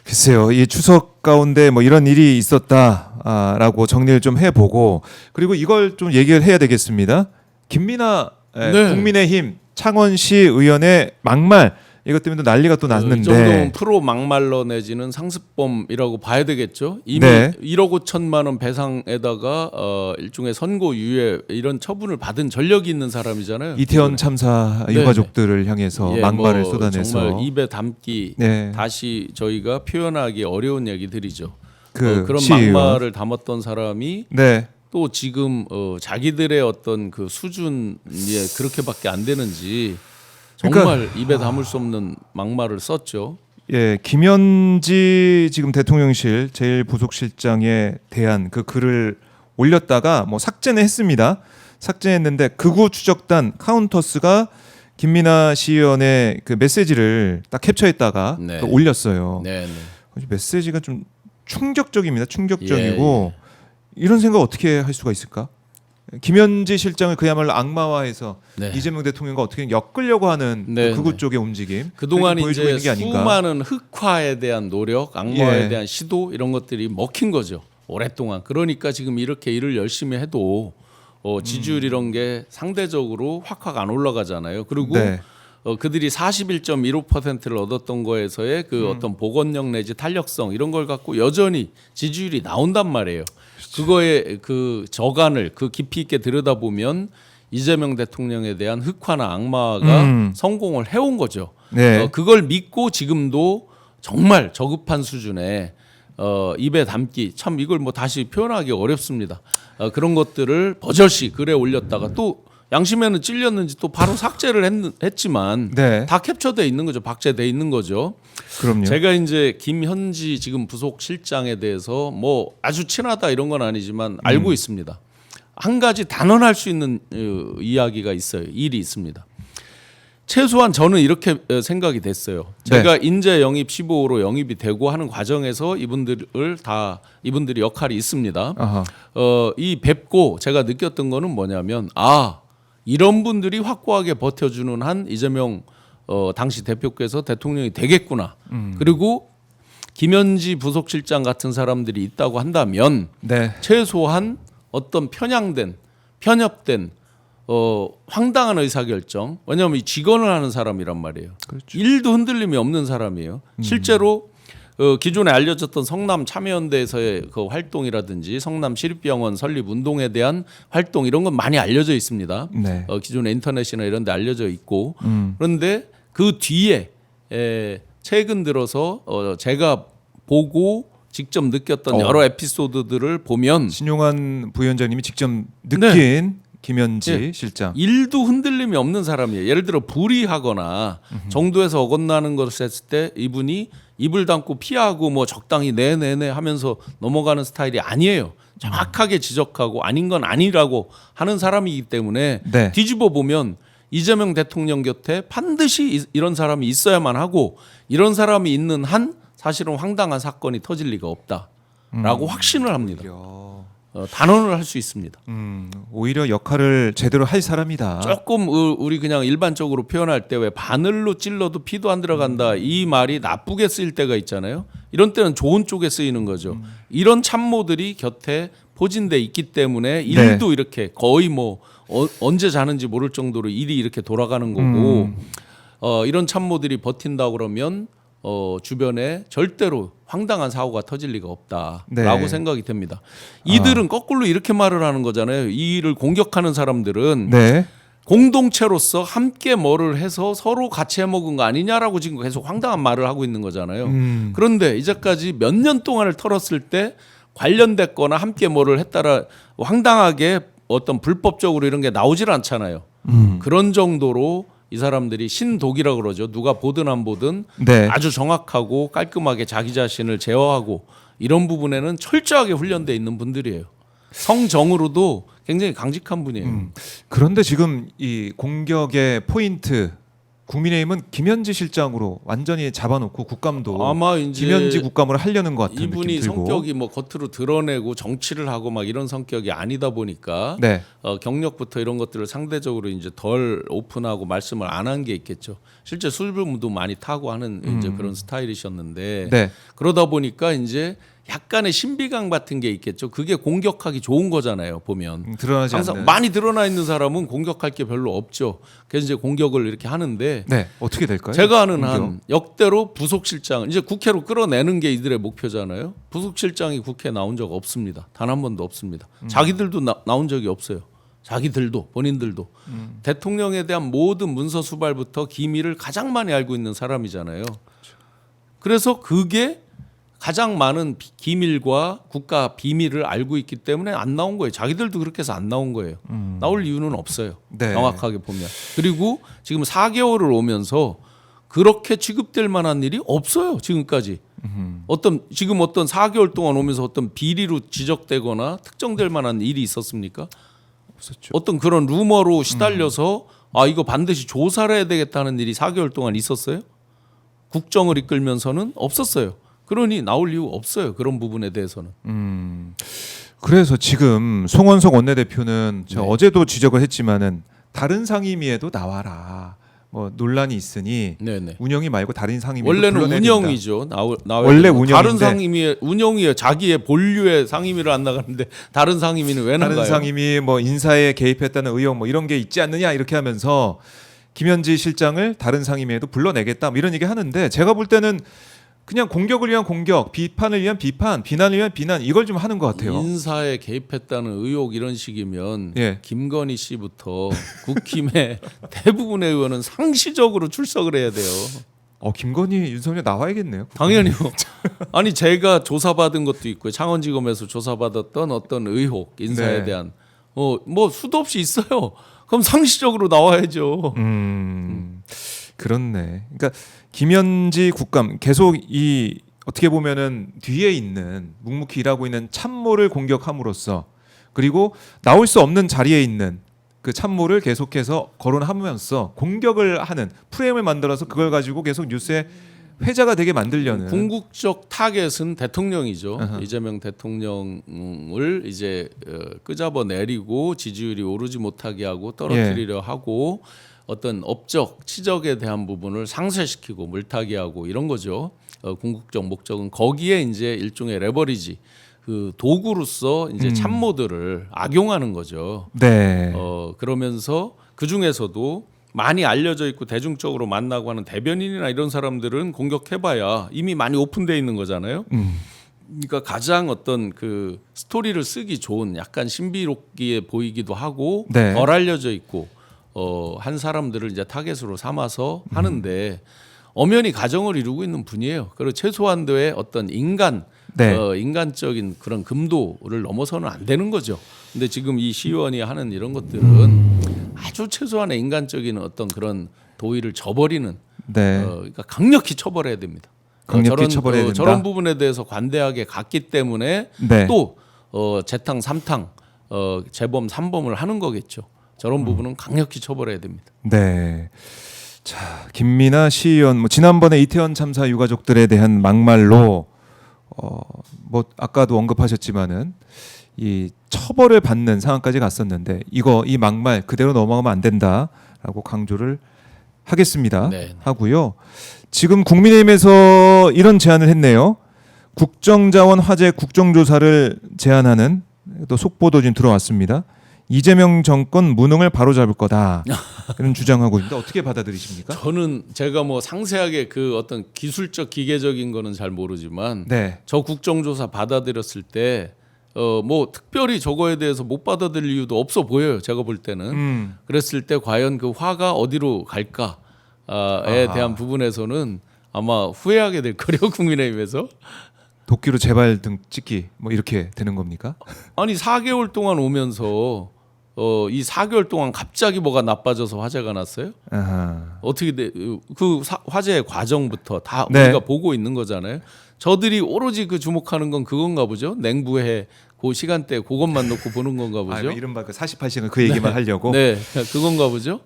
글쎄요, 이 추석 가운데 뭐 이런 일이 있었다라고 정리를 좀 해보고 그리고 이걸 좀 얘기를 해야 되겠습니다. 김민아 네. 국민의힘 창원시 의원의 막말 이것 때문에 또 난리가 또 이 정도면 났는데 프로 막말러 내지는 상습범이라고 봐야 되겠죠. 이미 네. 1억 5천만 원 배상에다가 일종의 선고유예 이런 처분을 받은 전력이 있는 사람이잖아요. 이태원 참사 네. 유가족들을 향해서 예, 막말을 뭐 쏟아내서 정말 입에 담기 네. 다시 저희가 표현하기 어려운 얘기들이죠. 그 그런 시의원. 막말을 담았던 사람이 네. 또 지금 자기들의 어떤 그 수준에 그렇게밖에 안 되는지 정말 입에 담을 수 없는 막말을 썼죠. 예, 김현지 지금 대통령실 제1부속실장에 대한 그 글을 올렸다가 뭐 삭제는 했습니다. 삭제했는데 극우 추적단 카운터스가 김민아 시의원의 그 메시지를 딱 캡처했다가 네. 또 올렸어요. 네, 네. 메시지가 좀 충격적입니다. 충격적이고 이런 생각 어떻게 할 수가 있을까? 김현지 실장을 그야말로 악마화해서 네. 이재명 대통령과 어떻게 엮으려고 하는 네, 그 극우 네. 쪽의 움직임 그동안 보여주고 이제 있는 게 아닌가? 수많은 흑화에 대한 노력, 악마에 예. 대한 시도 이런 것들이 먹힌 거죠. 오랫동안. 그러니까 지금 이렇게 일을 열심히 해도 지지율 이런 게 상대적으로 확확 안 올라가잖아요. 그리고 네. 그들이 41.15%를 얻었던 거에서의 그 어떤 복원력 내지 탄력성 이런 걸 갖고 여전히 지지율이 나온단 말이에요. 그거의 그 저간을 그 깊이 있게 들여다보면 이재명 대통령에 대한 흑화나 악마가 성공을 해온 거죠. 네. 그걸 믿고 지금도 정말 저급한 수준의 입에 담기 참 이걸 뭐 다시 표현하기 어렵습니다. 그런 것들을 버젓이 글에 올렸다가 또 양심에는 찔렸는지 또 바로 삭제를 했지만 네. 다 캡처돼 있는 거죠. 박제돼 있는 거죠. 그럼요. 제가 이제 김현지 지금 부속 실장에 대해서 뭐 아주 친하다 이런 건 아니지만 알고 있습니다. 한 가지 단언할 수 있는 이야기가 있어요. 일이 있습니다. 최소한 저는 이렇게 생각이 됐어요. 네. 제가 인재 영입 15호로 영입이 되고 하는 과정에서 이분들이 역할이 있습니다. 아하. 이 뵙고 제가 느꼈던 거는 뭐냐면 이런 분들이 확고하게 버텨주는 한 이재명 당시 대표께서 대통령이 되겠구나. 그리고 김현지 부속실장 같은 사람들이 있다고 한다면 네. 최소한 어떤 편협된 황당한 의사결정. 왜냐하면 이 직원을 하는 사람이란 말이에요. 그렇죠. 일도 흔들림이 없는 사람이에요. 실제로 기존에 알려졌던 성남 참여연대에서의 그 활동이라든지 성남 시립병원 설립 운동에 대한 활동 이런 건 많이 알려져 있습니다. 네. 기존에 인터넷이나 이런 데 알려져 있고 그런데 그 뒤에 최근 들어서 제가 보고 직접 느꼈던 여러 에피소드들을 보면 신용환 부위원장님이 직접 느낀 김현지 네. 실장. 일도 흔들림이 없는 사람이에요. 예를 들어 불의하거나 정도에서 어긋나는 것을 했을 때 이분이 입을 닫고 피하고 뭐 적당히 네네네 하면서 넘어가는 스타일이 아니에요. 정확하게 지적하고 아닌 건 아니라고 하는 사람이기 때문에 네. 뒤집어 보면 이재명 대통령 곁에 반드시 이런 사람이 있어야만 하고 이런 사람이 있는 한 사실은 황당한 사건이 터질 리가 없다라고 확신을 합니다. 단언을 할 수 있습니다. 오히려 역할을 제대로 할 사람이다. 조금 우리 그냥 일반적으로 표현할 때 왜 바늘로 찔러도 피도 안 들어간다 이 말이 나쁘게 쓰일 때가 있잖아요. 이런 때는 좋은 쪽에 쓰이는 거죠. 이런 참모들이 곁에 포진돼 있기 때문에 일도 이렇게 거의 뭐 언제 자는지 모를 정도로 일이 이렇게 돌아가는 거고 이런 참모들이 버틴다 그러면 주변에 절대로 황당한 사고가 터질 리가 없다라고 네. 생각이 됩니다. 이들은 거꾸로 이렇게 말을 하는 거잖아요. 이 일을 공격하는 사람들은 네. 공동체로서 함께 뭐를 해서 서로 같이 해먹은 거 아니냐라고 지금 계속 황당한 말을 하고 있는 거잖아요. 그런데 이제까지 몇 년 동안을 털었을 때 관련됐거나 함께 뭐를 했다라 황당하게 어떤 불법적으로 이런 게 나오질 않잖아요. 그런 정도로 이 사람들이 신독이라 그러죠. 누가 보든 안 보든 네. 아주 정확하고 깔끔하게 자기 자신을 제어하고 이런 부분에는 철저하게 훈련돼 있는 분들이에요. 성정으로도 굉장히 강직한 분이에요. 그런데 지금 이 공격의 포인트 국민의힘은 김현지 실장으로 완전히 잡아놓고 국감도 아마 이제 김현지 국감으로 하려는 것 같은 이분이 느낌 들고. 성격이 뭐 겉으로 드러내고 정치를 하고 막 이런 성격이 아니다 보니까 네. 경력부터 이런 것들을 상대적으로 이제 덜 오픈하고 말씀을 안 한 게 있겠죠. 실제 술부도 많이 타고 하는 이제 그런 스타일이셨는데 네. 그러다 보니까 이제 약간의 신비감 같은 게 있겠죠. 그게 공격하기 좋은 거잖아요. 보면 드러나지 항상 않는. 많이 드러나 있는 사람은 공격할 게 별로 없죠. 그래서 이제 공격을 이렇게 하는데 네. 어떻게 될까요? 제가 아는 공격? 한 역대로 부속실장 이제 국회로 끌어내는 게 이들의 목표잖아요. 부속실장이 국회에 나온 적 없습니다. 단 한 번도 없습니다. 자기들도 나온 적이 없어요. 자기들도 본인들도 대통령에 대한 모든 문서 수발부터 기밀을 가장 많이 알고 있는 사람이잖아요. 그래서 그게 가장 많은 기밀과 국가 비밀을 알고 있기 때문에 안 나온 거예요. 자기들도 그렇게 해서 안 나온 거예요. 나올 이유는 없어요. 네. 정확하게 보면. 그리고 지금 4개월을 오면서 그렇게 취급될 만한 일이 없어요. 지금까지. 지금 어떤 4개월 동안 오면서 어떤 비리로 지적되거나 특정될 만한 일이 있었습니까? 없었죠. 어떤 그런 루머로 시달려서 이거 반드시 조사를 해야 되겠다는 일이 4개월 동안 있었어요? 국정을 이끌면서는 없었어요. 그러니 나올 이유 없어요. 그런 부분에 대해서는. 그래서 지금 송원석 원내대표는 저 네. 어제도 지적을 했지만은 다른 상임위에도 나와라. 뭐 논란이 있으니 네네. 운영이 말고 다른 상임위 원래는 운영이죠. 원래 운영인데 다른 상임위에 운영이에요. 자기의 본류의 상임위를 안 나가는데 다른 상임위는 왜 다른 나가요? 상임위 뭐 인사에 개입했다는 의혹 뭐 이런 게 있지 않느냐 이렇게 하면서 김현지 실장을 다른 상임위에도 불러내겠다 뭐 이런 얘기 하는데 제가 볼 때는 그냥 공격을 위한 공격, 비판을 위한 비판, 비난을 위한 비난 이걸 좀 하는 것 같아요. 인사에 개입했다는 의혹 이런 식이면 예. 김건희 씨부터 국힘의 대부분의 의원은 상시적으로 출석을 해야 돼요. 김건희 윤석열 나와야겠네요. 당연히요. 아니 제가 조사받은 것도 있고요. 창원지검에서 조사받았던 어떤 의혹 인사에 네. 대한 뭐 수도 없이 있어요. 그럼 상시적으로 나와야죠. 그렇네. 그러니까 김현지 국감 계속 이 어떻게 보면은 뒤에 있는 묵묵히 일하고 있는 참모를 공격함으로써 그리고 나올 수 없는 자리에 있는 그 참모를 계속해서 거론하면서 공격을 하는 프레임을 만들어서 그걸 가지고 계속 뉴스에 회자가 되게 만들려는. 궁극적 타겟은 대통령이죠. 아하. 이재명 대통령을 이제 끄잡아 내리고 지지율이 오르지 못하게 하고 떨어뜨리려 하고 어떤 업적, 치적에 대한 부분을 상쇄시키고 물타기하고 이런 거죠. 궁극적 목적은 거기에 이제 일종의 레버리지, 그 도구로서 이제 참모들을 악용하는 거죠. 네. 그러면서 그 중에서도 많이 알려져 있고 대중적으로 만나고 하는 대변인이나 이런 사람들은 공격해봐야 이미 많이 오픈돼 있는 거잖아요. 그러니까 가장 어떤 그 스토리를 쓰기 좋은 약간 신비롭게 보이기도 하고 네. 덜 알려져 있고 한 사람들을 이제 타겟으로 삼아서 하는데 엄연히 가정을 이루고 있는 분이에요. 그리고 최소한도의 어떤 네. 인간적인 그런 금도를 넘어서는 안 되는 거죠. 근데 지금 이 시의원이 하는 이런 것들은 아주 최소한의 인간적인 어떤 그런 도의를 저버리는 네. 그러니까 강력히 처벌해야 됩니다. 강력히 처벌해야 된다. 저런 부분에 대해서 관대하게 갔기 때문에 네. 또 재탕 3탕 재범 3범을 하는 거겠죠. 저런 부분은 강력히 처벌해야 됩니다. 네. 자, 김민아 시의원 뭐 지난번에 이태원 참사 유가족들에 대한 막말로 뭐 아까도 언급하셨지만은 이 처벌을 받는 상황까지 갔었는데 이 막말 그대로 넘어가면 안 된다라고 강조를 하겠습니다. 네. 하고요. 지금 국민의힘에서 이런 제안을 했네요. 국정자원 화재 국정조사를 제안하는 또 속보도 지금 들어왔습니다. 이재명 정권 무능을 바로잡을 거다 이런 주장하고 있는데 어떻게 받아들이십니까? 저는 제가 뭐 상세하게 그 어떤 기술적 기계적인 거는 잘 모르지만 네. 저 국정조사 받아들였을 때 뭐 특별히 저거에 대해서 못 받아들일 이유도 없어 보여요. 제가 볼 때는. 그랬을 때 과연 그 화가 어디로 갈까에 대한 부분에서는 아마 후회하게 될 거예요. 국민의힘에서. 도끼로 제발 등 찍기 뭐 이렇게 되는 겁니까? 아니 4개월 동안 오면서 이 4개월 동안 갑자기 뭐가 나빠져서 화재가 났어요? 아하. 어떻게 그 화재의 과정부터 다 네. 우리가 보고 있는 거잖아요. 저들이 오로지 그 주목하는 건 그건가 보죠. 냉부해 그 시간대 그것만 놓고 보는 건가 보죠. 이른바 그 48시간 그 얘기만 하려고. 네, 그건가 보죠.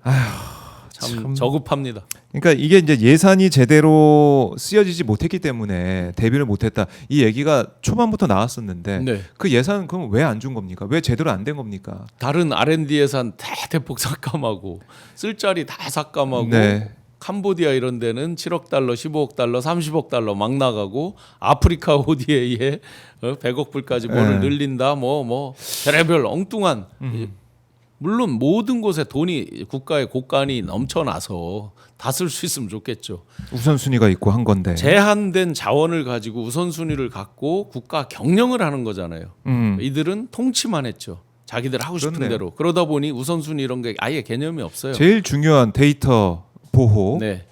참 저급합니다. 그러니까 이게 이제 예산이 제대로 쓰여지지 못했기 때문에 대비를 못했다. 이 얘기가 초반부터 나왔었는데 네. 그 예산 그럼 왜 안 준 겁니까? 왜 제대로 안 된 겁니까? 다른 R&D 예산 대폭 삭감하고 쓸 자리 다 삭감하고 네. 캄보디아 이런 데는 7억 달러, 15억 달러, 30억 달러 막 나가고 아프리카 ODA에 100억 불까지 뭐를 늘린다. 뭐 별의별 엉뚱한 물론 모든 곳에 돈이 국가의 곳간이 넘쳐나서 다 쓸 수 있으면 좋겠죠. 우선순위가 있고 한 건데. 제한된 자원을 가지고 우선순위를 갖고 국가 경영을 하는 거잖아요. 이들은 통치만 했죠. 자기들 하고 싶은 그렇네요. 대로. 그러다 보니 우선순위 이런 게 아예 개념이 없어요. 제일 중요한 데이터 보호. 네.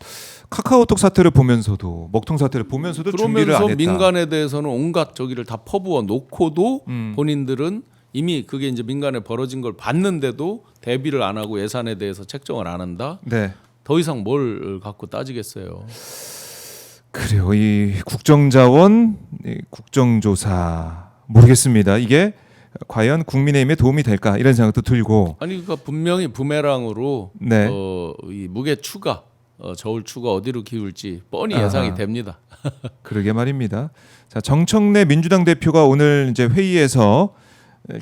카카오톡 사태를 보면서도 먹통 사태를 보면서도 준비를 안 그러면서 했다. 민간에 대해서는 온갖 저기를 다 퍼부어 놓고도 본인들은 이미 그게 이제 민간에 벌어진 걸 봤는데도 대비를 안 하고 예산에 대해서 책정을 안 한다. 네. 더 이상 뭘 갖고 따지겠어요. 그래요. 이 국정자원, 이 국정조사 모르겠습니다. 이게 과연 국민의힘에 도움이 될까 이런 생각도 들고. 아니 그러니까 분명히 부메랑으로 네. 이 무게 추가, 저울 추가 어디로 기울지 뻔히 아하. 예상이 됩니다. 그러게 말입니다. 자, 정청래 민주당 대표가 오늘 이제 회의에서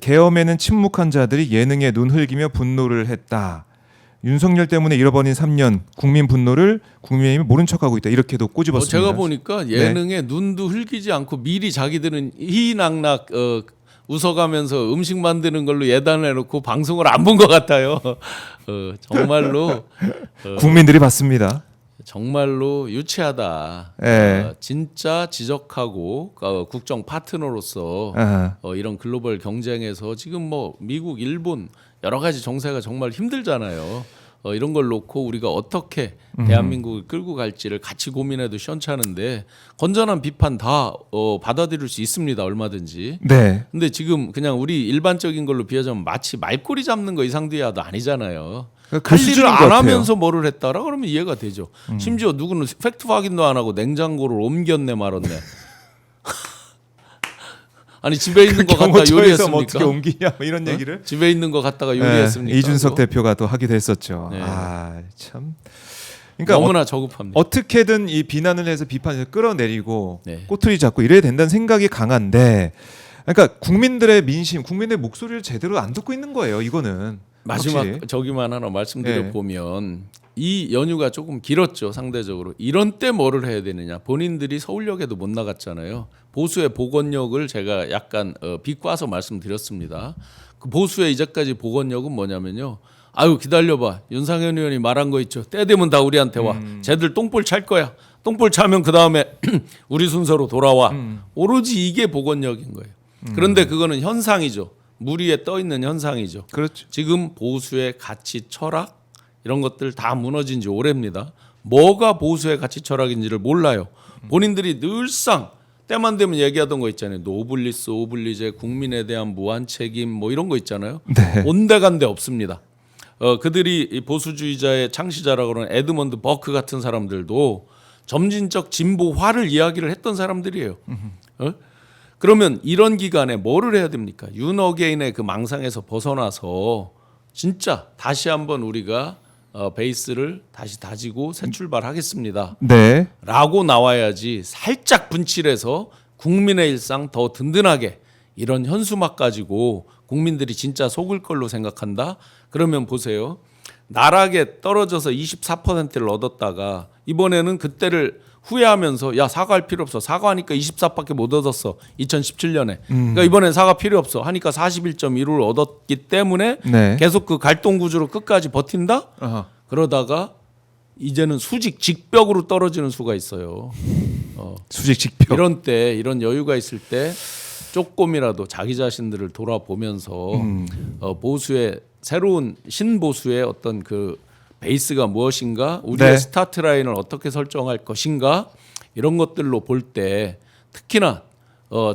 계엄에는 침묵한 자들이 예능에 눈 흘기며 분노를 했다. 윤석열 때문에 잃어버린 3년 국민 분노를 국민의힘이 모른 척하고 있다. 이렇게도 꼬집었습니다. 제가 보니까 예능에 눈도 흘기지 않고 미리 자기들은 희낙낙 웃어가면서 음식 만드는 걸로 예단해놓고 방송을 안 본 것 같아요. 정말로 국민들이 봤습니다. 정말로 유치하다. 예. 진짜 지적하고 국정 파트너로서 아하. 이런 글로벌 경쟁에서 지금 뭐 미국, 일본 여러 가지 정세가 정말 힘들잖아요. 이런 걸 놓고 우리가 어떻게 대한민국을 끌고 갈지를 같이 고민해도 시원찮은데 건전한 비판 다 받아들일 수 있습니다. 얼마든지. 네. 근데 지금 그냥 우리 일반적인 걸로 비하자면 마치 말꼬리 잡는 거 이상도야도 아니잖아요. 그 할 일을 수준인 것 안 같아요. 하면서 뭐를 했다라 그러면 이해가 되죠. 심지어 누구는 팩트 확인도 안 하고 냉장고를 옮겼네 말았네. 아니 집에 있는 거 갖다 경호처에서 요리했습니까? 뭐 어떻게 옮기냐 뭐 이런 어? 얘기를 집에 있는 거 갖다가 요리했습니까? 이준석 그거? 대표가 또 하기도 했었죠. 네. 아 참. 그러니까 너무나 저급합니다. 어떻게든 이 비난을 해서 비판을 끌어내리고 네. 꼬투리 잡고 이래야 된다는 생각이 강한데, 그러니까 국민들의 민심, 국민의 목소리를 제대로 안 듣고 있는 거예요. 이거는 마지막 확실히. 저기만 하나 말씀드려 네. 보면 이 연휴가 조금 길었죠 상대적으로. 이런 때 뭐를 해야 되느냐. 본인들이 서울역에도 못 나갔잖아요. 보수의 복원력을 제가 약간 비꼬아서 말씀드렸습니다. 그 보수의 이제까지 복원력은 뭐냐면요. 아유 기다려봐. 윤상현 의원이 말한 거 있죠. 때 되면 다 우리한테 와. 쟤들 똥볼 찰 거야. 똥볼 차면 그 다음에 우리 순서로 돌아와. 오로지 이게 복원력인 거예요. 그런데 그거는 현상이죠. 물 위에 떠 있는 현상이죠. 그렇죠. 지금 보수의 가치 철학 이런 것들 다 무너진 지 오래입니다. 뭐가 보수의 가치 철학인지를 몰라요. 본인들이 늘상 때만 되면 얘기하던 거 있잖아요. 노블리스, 오블리제, 국민에 대한 무한 책임 뭐 이런 거 있잖아요. 네. 온데간데 없습니다. 그들이 이 보수주의자의 창시자라고 하는 에드먼드 버크 같은 사람들도 점진적 진보화를 이야기를 했던 사람들이에요. 그러면 이런 기간에 뭐를 해야 됩니까? 윤어게인의 그 망상에서 벗어나서 진짜 다시 한번 우리가 베이스를 다시 다지고 새 출발하겠습니다. 네. 라고 나와야지 살짝 분칠해서 국민의 일상 더 든든하게 이런 현수막 가지고 국민들이 진짜 속을 걸로 생각한다? 그러면 보세요. 나락에 떨어져서 24%를 얻었다가 이번에는 그때를 후회하면서 야 사과할 필요 없어. 사과하니까 24밖에 못 얻었어. 2017년에. 그러니까 이번엔 사과 필요 없어. 하니까 41.15를 얻었기 때문에 네. 계속 그 갈등 구조로 끝까지 버틴다? 아하. 그러다가 이제는 수직 직벽으로 떨어지는 수가 있어요. 수직 직벽. 이런 때 이런 여유가 있을 때 조금이라도 자기 자신들을 돌아보면서 보수의 새로운 신보수의 어떤 그 베이스가 무엇인가, 우리의 네. 스타트 라인을 어떻게 설정할 것인가 이런 것들로 볼 때 특히나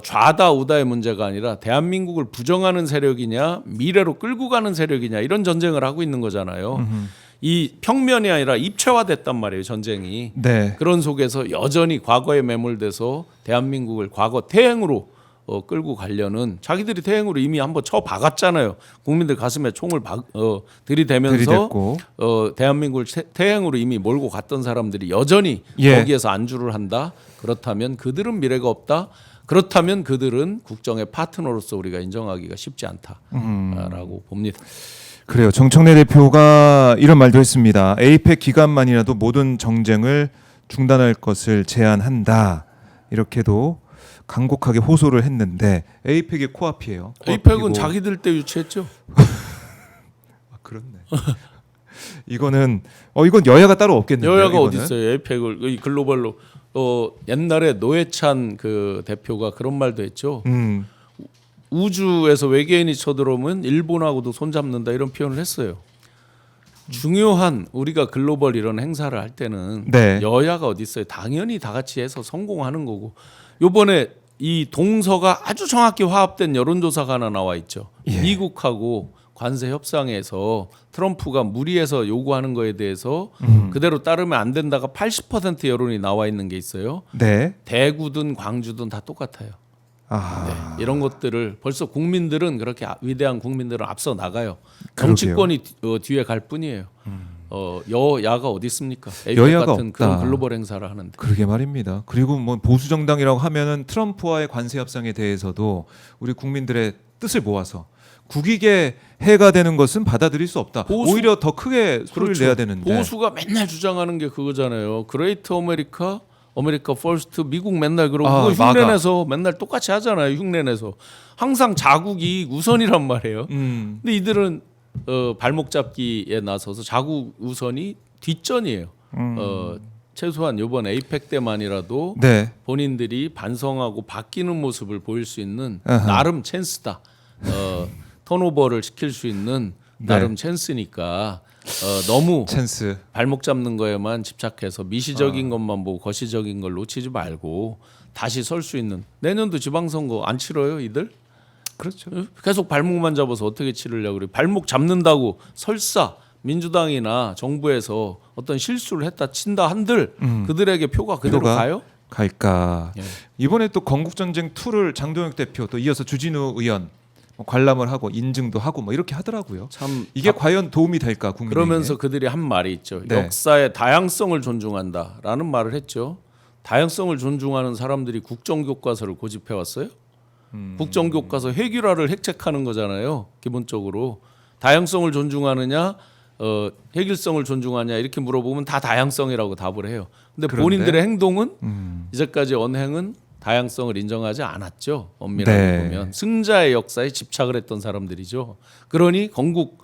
좌다 우다의 문제가 아니라 대한민국을 부정하는 세력이냐 미래로 끌고 가는 세력이냐 이런 전쟁을 하고 있는 거잖아요. 이 평면이 아니라 입체화됐단 말이에요 전쟁이. 네. 그런 속에서 여전히 과거에 매몰돼서 대한민국을 과거 태행으로 끌고 가려는 자기들이 태행으로 이미 한번 쳐 박았잖아요. 국민들 가슴에 총을 들이대면서 들이댔고. 대한민국을 태행으로 이미 몰고 갔던 사람들이 여전히 예. 거기에서 안주를 한다. 그렇다면 그들은 미래가 없다. 그렇다면 그들은 국정의 파트너로서 우리가 인정하기가 쉽지 않다라고 봅니다. 그래요. 정청래 대표가 이런 말도 했습니다. 에이펙 기간만이라도 모든 정쟁을 중단할 것을 제안한다. 이렇게도 간곡하게 호소를 했는데 에이펙이 코앞이에요. 에이펙은 코앞이고. 자기들 때 유치했죠. 아, 그렇네. 이거는 이건 여야가 따로 없겠는데요. 여야가 이거는? 어디 있어요? 에이펙을 이 글로벌로 옛날에 노회찬 그 대표가 그런 말도 했죠. 우주에서 외계인이 쳐들어오면 일본하고도 손잡는다 이런 표현을 했어요. 중요한 우리가 글로벌 이런 행사를 할 때는 네. 여야가 어디 있어요? 당연히 다 같이 해서 성공하는 거고. 요번에 이 동서가 아주 정확히 화합된 여론조사가 하나 나와 있죠. 예. 미국하고 관세 협상에서 트럼프가 무리해서 요구하는 거에 대해서 그대로 따르면 안 된다가 80% 여론이 나와 있는 게 있어요. 네. 대구든 광주든 다 똑같아요. 아. 이런 것들을 벌써 국민들은 그렇게 위대한 국민들은 앞서 나가요. 그러게요. 정치권이 뒤에 갈 뿐이에요. 여야가 어디 있습니까? 에이펙 여야가 같은 없다. 그런 글로벌 행사를 하는데. 그러게 말입니다. 그리고 뭐 보수 정당이라고 하면은 트럼프와의 관세 협상에 대해서도 우리 국민들의 뜻을 모아서 국익에 해가 되는 것은 받아들일 수 없다. 보수- 오히려 더 크게 소리를 그렇죠. 내야 되는데. 보수가 맨날 주장하는 게 그거잖아요. 그레이트 아메리카, 아메리카 퍼스트, 미국 맨날 그러고 그거 마가. 흉내내서 맨날 똑같이 하잖아요. 흉내내서 항상 자국 이익 우선이란 말이에요. 근데 이들은 발목 잡기에 나서서 자국 우선이 뒷전이에요. 최소한 이번 에이펙 때만이라도 네. 본인들이 반성하고 바뀌는 모습을 보일 수 있는 아하. 나름 찬스다. 턴오버를 시킬 수 있는 나름 찬스니까 너무 찬스. 발목 잡는 거에만 집착해서 미시적인 것만 보고 거시적인 걸 놓치지 말고 다시 설 수 있는. 내년도 지방선거 안 치러요 이들? 그렇죠. 계속 발목만 잡아서 어떻게 치르려고 그래. 발목 잡는다고 설사 민주당이나 정부에서 어떤 실수를 했다 친다 한들 그들에게 표가 그대로 표가 가요? 갈까? 예. 이번에 또 건국전쟁 2를 장동혁 대표 또 이어서 주진우 의원 뭐 관람을 하고 인증도 하고 뭐 이렇게 하더라고요. 참 이게 과연 도움이 될까 국민에게? 그러면서 그들이 한 말이 있죠. 네. 역사의 다양성을 존중한다라는 말을 했죠. 다양성을 존중하는 사람들이 국정교과서를 고집해 왔어요. 국정교과서 핵일화를 획책하는 거잖아요. 기본적으로 다양성을 존중하느냐, 핵일성을 존중하냐 이렇게 물어보면 다 다양성이라고 답을 해요. 근데 그런데? 본인들의 행동은 이제까지 언행은 다양성을 인정하지 않았죠. 엄밀하게 네. 보면 승자의 역사에 집착을 했던 사람들이죠. 그러니 건국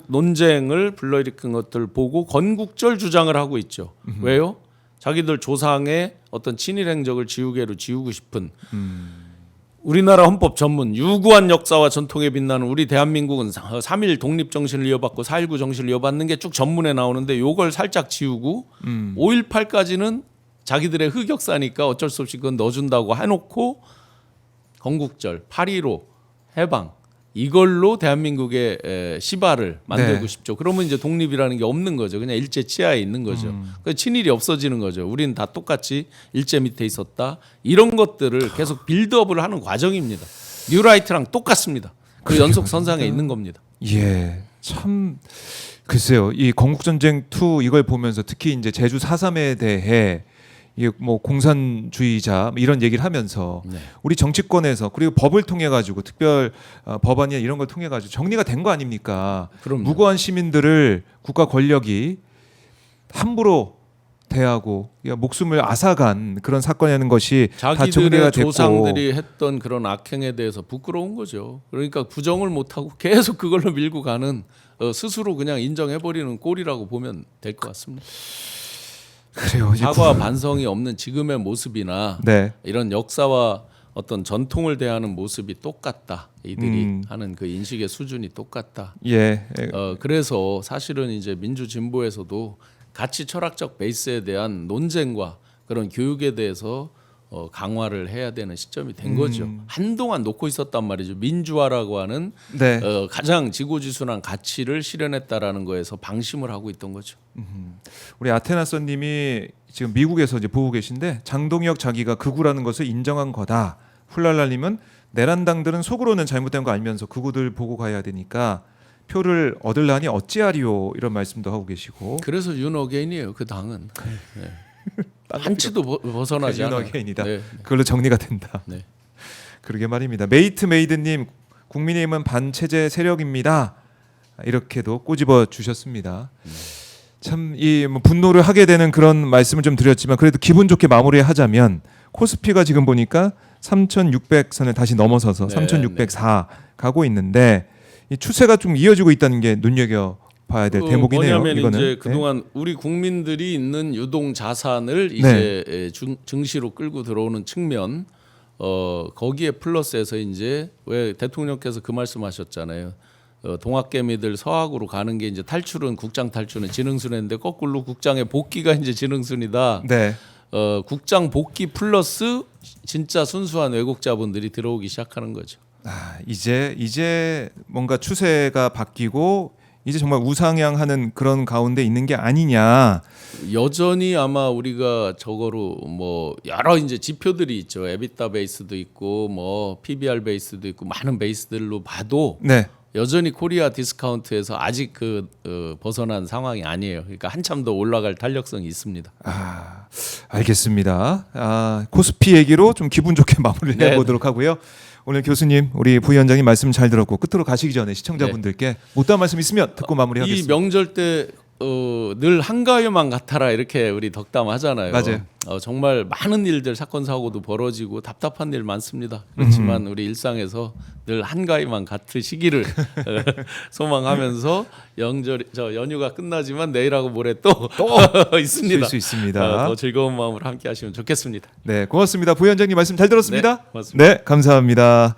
논쟁을 불러일으킨 것들 보고 건국절 주장을 하고 있죠. 왜요? 자기들 조상의 어떤 친일 행적을 지우개로 지우고 싶은 우리나라 헌법 전문 유구한 역사와 전통에 빛나는 우리 대한민국은 3.1 독립 정신을 이어받고 4.19 정신을 이어받는 게 쭉 전문에 나오는데 요걸 살짝 지우고 5.18까지는 자기들의 흑역사니까 어쩔 수 없이 그건 넣어준다고 해놓고 건국절, 8.15 해방 이걸로 대한민국의 시발을 만들고 네. 싶죠. 그러면 이제 독립이라는 게 없는 거죠. 그냥 일제 치하에 있는 거죠. 그러니까 친일이 없어지는 거죠. 우리는 다 똑같이 일제 밑에 있었다. 이런 것들을 계속 빌드업을 하는 과정입니다. 뉴라이트랑 똑같습니다. 그 연속 선상에 있는 겁니다. 예, 참 글쎄요. 이 건국전쟁 2 이걸 보면서 특히 이제 제주 4.3에 대해 이게 뭐 공산주의자 이런 얘기를 하면서 네. 우리 정치권에서 그리고 법을 통해 가지고 특별 법안이나 이런 걸 통해 가지고 정리가 된 거 아닙니까? 그럼요. 무고한 시민들을 국가 권력이 함부로 대하고 목숨을 앗아간 그런 사건이라는 것이 다 정리가 자기들의 됐고 조상들이 했던 그런 악행에 대해서 부끄러운 거죠. 그러니까 부정을 못하고 계속 그걸로 밀고 가는 스스로 그냥 인정해버리는 꼴이라고 보면 될 것 같습니다. 그래요. 이제 사과와 반성이 없는 지금의 모습이나 네. 이런 역사와 어떤 전통을 대하는 모습이 똑같다. 이들이 하는 그 인식의 수준이 똑같다. 예. 그래서 사실은 이제 민주 진보에서도 가치 철학적 베이스에 대한 논쟁과 그런 교육에 대해서 강화를 해야 되는 시점이 된 거죠. 한동안 놓고 있었단 말이죠. 민주화라고 하는 네. 가장 지고지순한 가치를 실현했다라는 거에서 방심을 하고 있던 거죠. 우리 아테나서님이 지금 미국에서 이제 보고 계신데 장동혁 자기가 극우라는 것을 인정한 거다. 훌랄랄님은 내란당들은 속으로는 잘못된 거 알면서 극우들 보고 가야 되니까 표를 얻으려니 어찌하리요 이런 말씀도 하고 계시고. 그래서 윤어게인이에요. 그 당은 네. 한치도 벗어나지 않아요. 윤어게인이다. 네. 그걸로 정리가 된다. 네. 그러게 말입니다. 메이트메이드님 국민의힘은 반체제 세력입니다. 이렇게도 꼬집어 주셨습니다. 참 이 뭐 분노를 하게 되는 그런 말씀을 좀 드렸지만 그래도 기분 좋게 마무리하자면 코스피가 지금 보니까 3,600선을 다시 넘어서서 네, 3,604 가고 있는데 이 추세가 좀 이어지고 있다는 게 눈여겨 봐야 될 대목이네요. 뭐냐면 이거는 이제 네. 그동안 우리 국민들이 있는 유동 자산을 이제 증시로 끌고 들어오는 측면 거기에 플러스해서 이제 왜 대통령께서 그 말씀하셨잖아요. 동학개미들 서학으로 가는 게 이제 탈출은 국장 탈출은 지능순인데 거꾸로 국장의 복귀가 이제 지능순이다. 네. 국장 복귀 플러스 진짜 순수한 외국자본들이 들어오기 시작하는 거죠. 이제 뭔가 추세가 바뀌고 이제 정말 우상향하는 그런 가운데 있는 게 아니냐. 여전히 아마 우리가 저거로 뭐 여러 이제 지표들이 있죠. 에비타 베이스도 있고 뭐 PBR 베이스도 있고 많은 베이스들로 봐도 네. 여전히 코리아 디스카운트에서 아직 벗어난 상황이 아니에요. 그러니까 한참 더 올라갈 탄력성이 있습니다. 알겠습니다. 코스피 얘기로 좀 기분 좋게 마무리를 네. 해보도록 하고요. 오늘 교수님, 우리 부위원장님 말씀 잘 들었고 끝으로 가시기 전에 시청자분들께 못다한 말씀 있으면 듣고 이 마무리하겠습니다. 명절 때 늘 한가위만 같아라 이렇게 우리 덕담 하잖아요. 맞아요. 정말 많은 일들 사건 사고도 벌어지고 답답한 일 많습니다. 그렇지만 우리 일상에서 늘 한가위만 같으시기를 소망하면서 연휴가 끝나지만 내일하고 모레 또 있습니다. 쉴 수 있습니다. 더 즐거운 마음으로 함께 하시면 좋겠습니다. 네, 고맙습니다. 부위원장님 말씀 잘 들었습니다. 네, 고맙습니다. 네, 감사합니다.